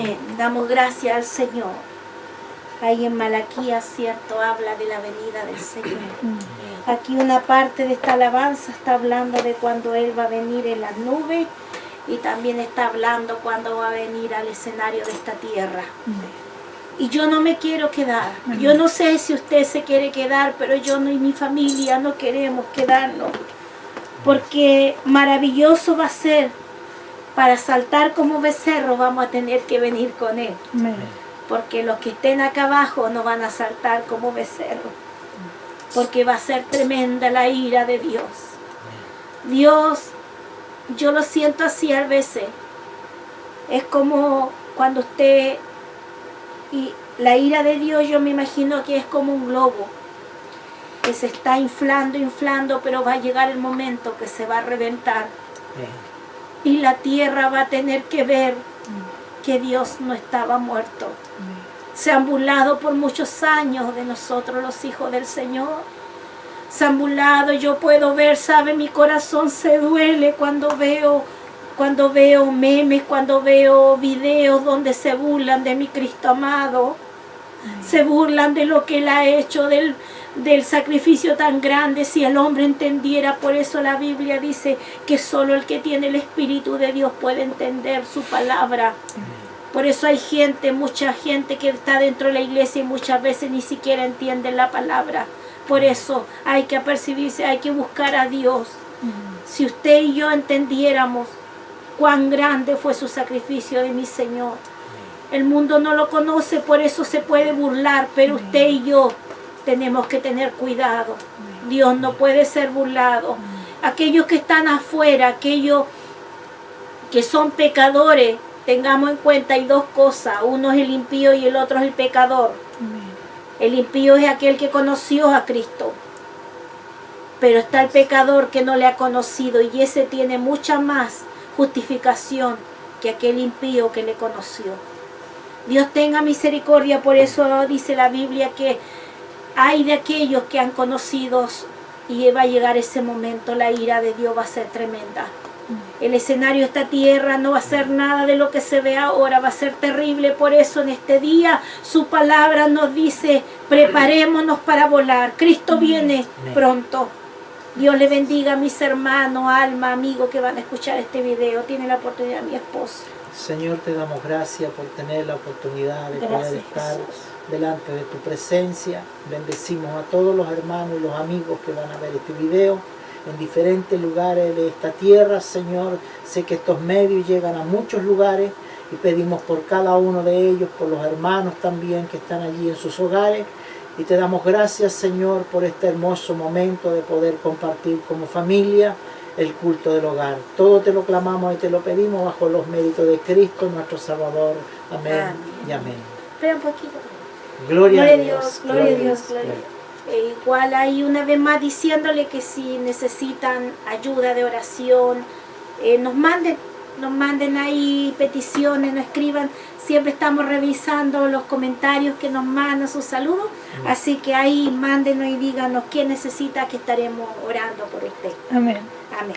Amén. Damos gracias al Señor. Ahí en Malaquías, cierto, habla de la venida del Señor. Aquí una parte de esta alabanza está hablando de cuando Él va a venir en las nubes y también está hablando cuando va a venir al escenario de esta tierra. Y yo no me quiero quedar. Yo no sé si usted se quiere quedar, pero yo no y mi familia no queremos quedarnos. Porque maravilloso va a ser. Para saltar como becerro vamos a tener que venir con Él. Porque los que estén acá abajo no van a saltar como becerro. Porque va a ser tremenda la ira de Dios. Dios, yo lo siento así a veces. Es como cuando usted... Y la ira de Dios yo me imagino que es como un globo. Que se está inflando, pero va a llegar el momento que se va a reventar. Y la tierra va a tener que ver que Dios no estaba muerto. Se han burlado por muchos años de nosotros los hijos del Señor. Se han burlado, yo puedo ver, sabe, mi corazón se duele cuando veo memes, cuando veo videos donde se burlan de mi Cristo amado. Se burlan de lo que Él ha hecho, del sacrificio tan grande. Si el hombre entendiera, por eso la Biblia dice que solo el que tiene el Espíritu de Dios puede entender su palabra. Por eso hay gente, mucha gente que está dentro de la iglesia y muchas veces ni siquiera entienden la palabra. Por eso hay que apercibirse, hay que buscar a Dios. Si usted y yo entendiéramos cuán grande fue su sacrificio de mi Señor. El mundo no lo conoce, por eso se puede burlar, pero usted y yo tenemos que tener cuidado. Dios no puede ser burlado. Aquellos que están afuera, aquellos que son pecadores, tengamos en cuenta, hay dos cosas. Uno es el impío y el otro es el pecador. El impío es aquel que conoció a Cristo. Pero está el pecador que no le ha conocido y ese tiene mucha más justificación que aquel impío que le conoció. Dios tenga misericordia, por eso dice la Biblia que hay de aquellos que han conocido y va a llegar ese momento, la ira de Dios va a ser tremenda. El escenario de esta tierra no va a ser nada de lo que se ve ahora, va a ser terrible. Por eso en este día su palabra nos dice, preparémonos para volar. Cristo viene pronto. Dios le bendiga a mis hermanos, alma, amigos que van a escuchar este video. Tiene la oportunidad mi esposo. Señor, te damos gracias por tener la oportunidad de poder estar delante de tu presencia. Bendecimos a todos los hermanos y los amigos que van a ver este video en diferentes lugares de esta tierra. Señor, sé que estos medios llegan a muchos lugares y pedimos por cada uno de ellos, por los hermanos también que están allí en sus hogares. Y te damos gracias, Señor, por este hermoso momento de poder compartir como familia el culto del hogar. Todo te lo clamamos y te lo pedimos bajo los méritos de Cristo, nuestro Salvador. Amén, y amén. Espera un poquito. Gloria a Dios. Gloria a Dios. Igual ahí una vez más diciéndole que si necesitan ayuda de oración, nos manden ahí peticiones, nos escriban. Siempre estamos revisando los comentarios que nos mandan, sus saludos. Así que ahí mándenos y díganos qué necesita, que estaremos orando por usted. Amén. Amén.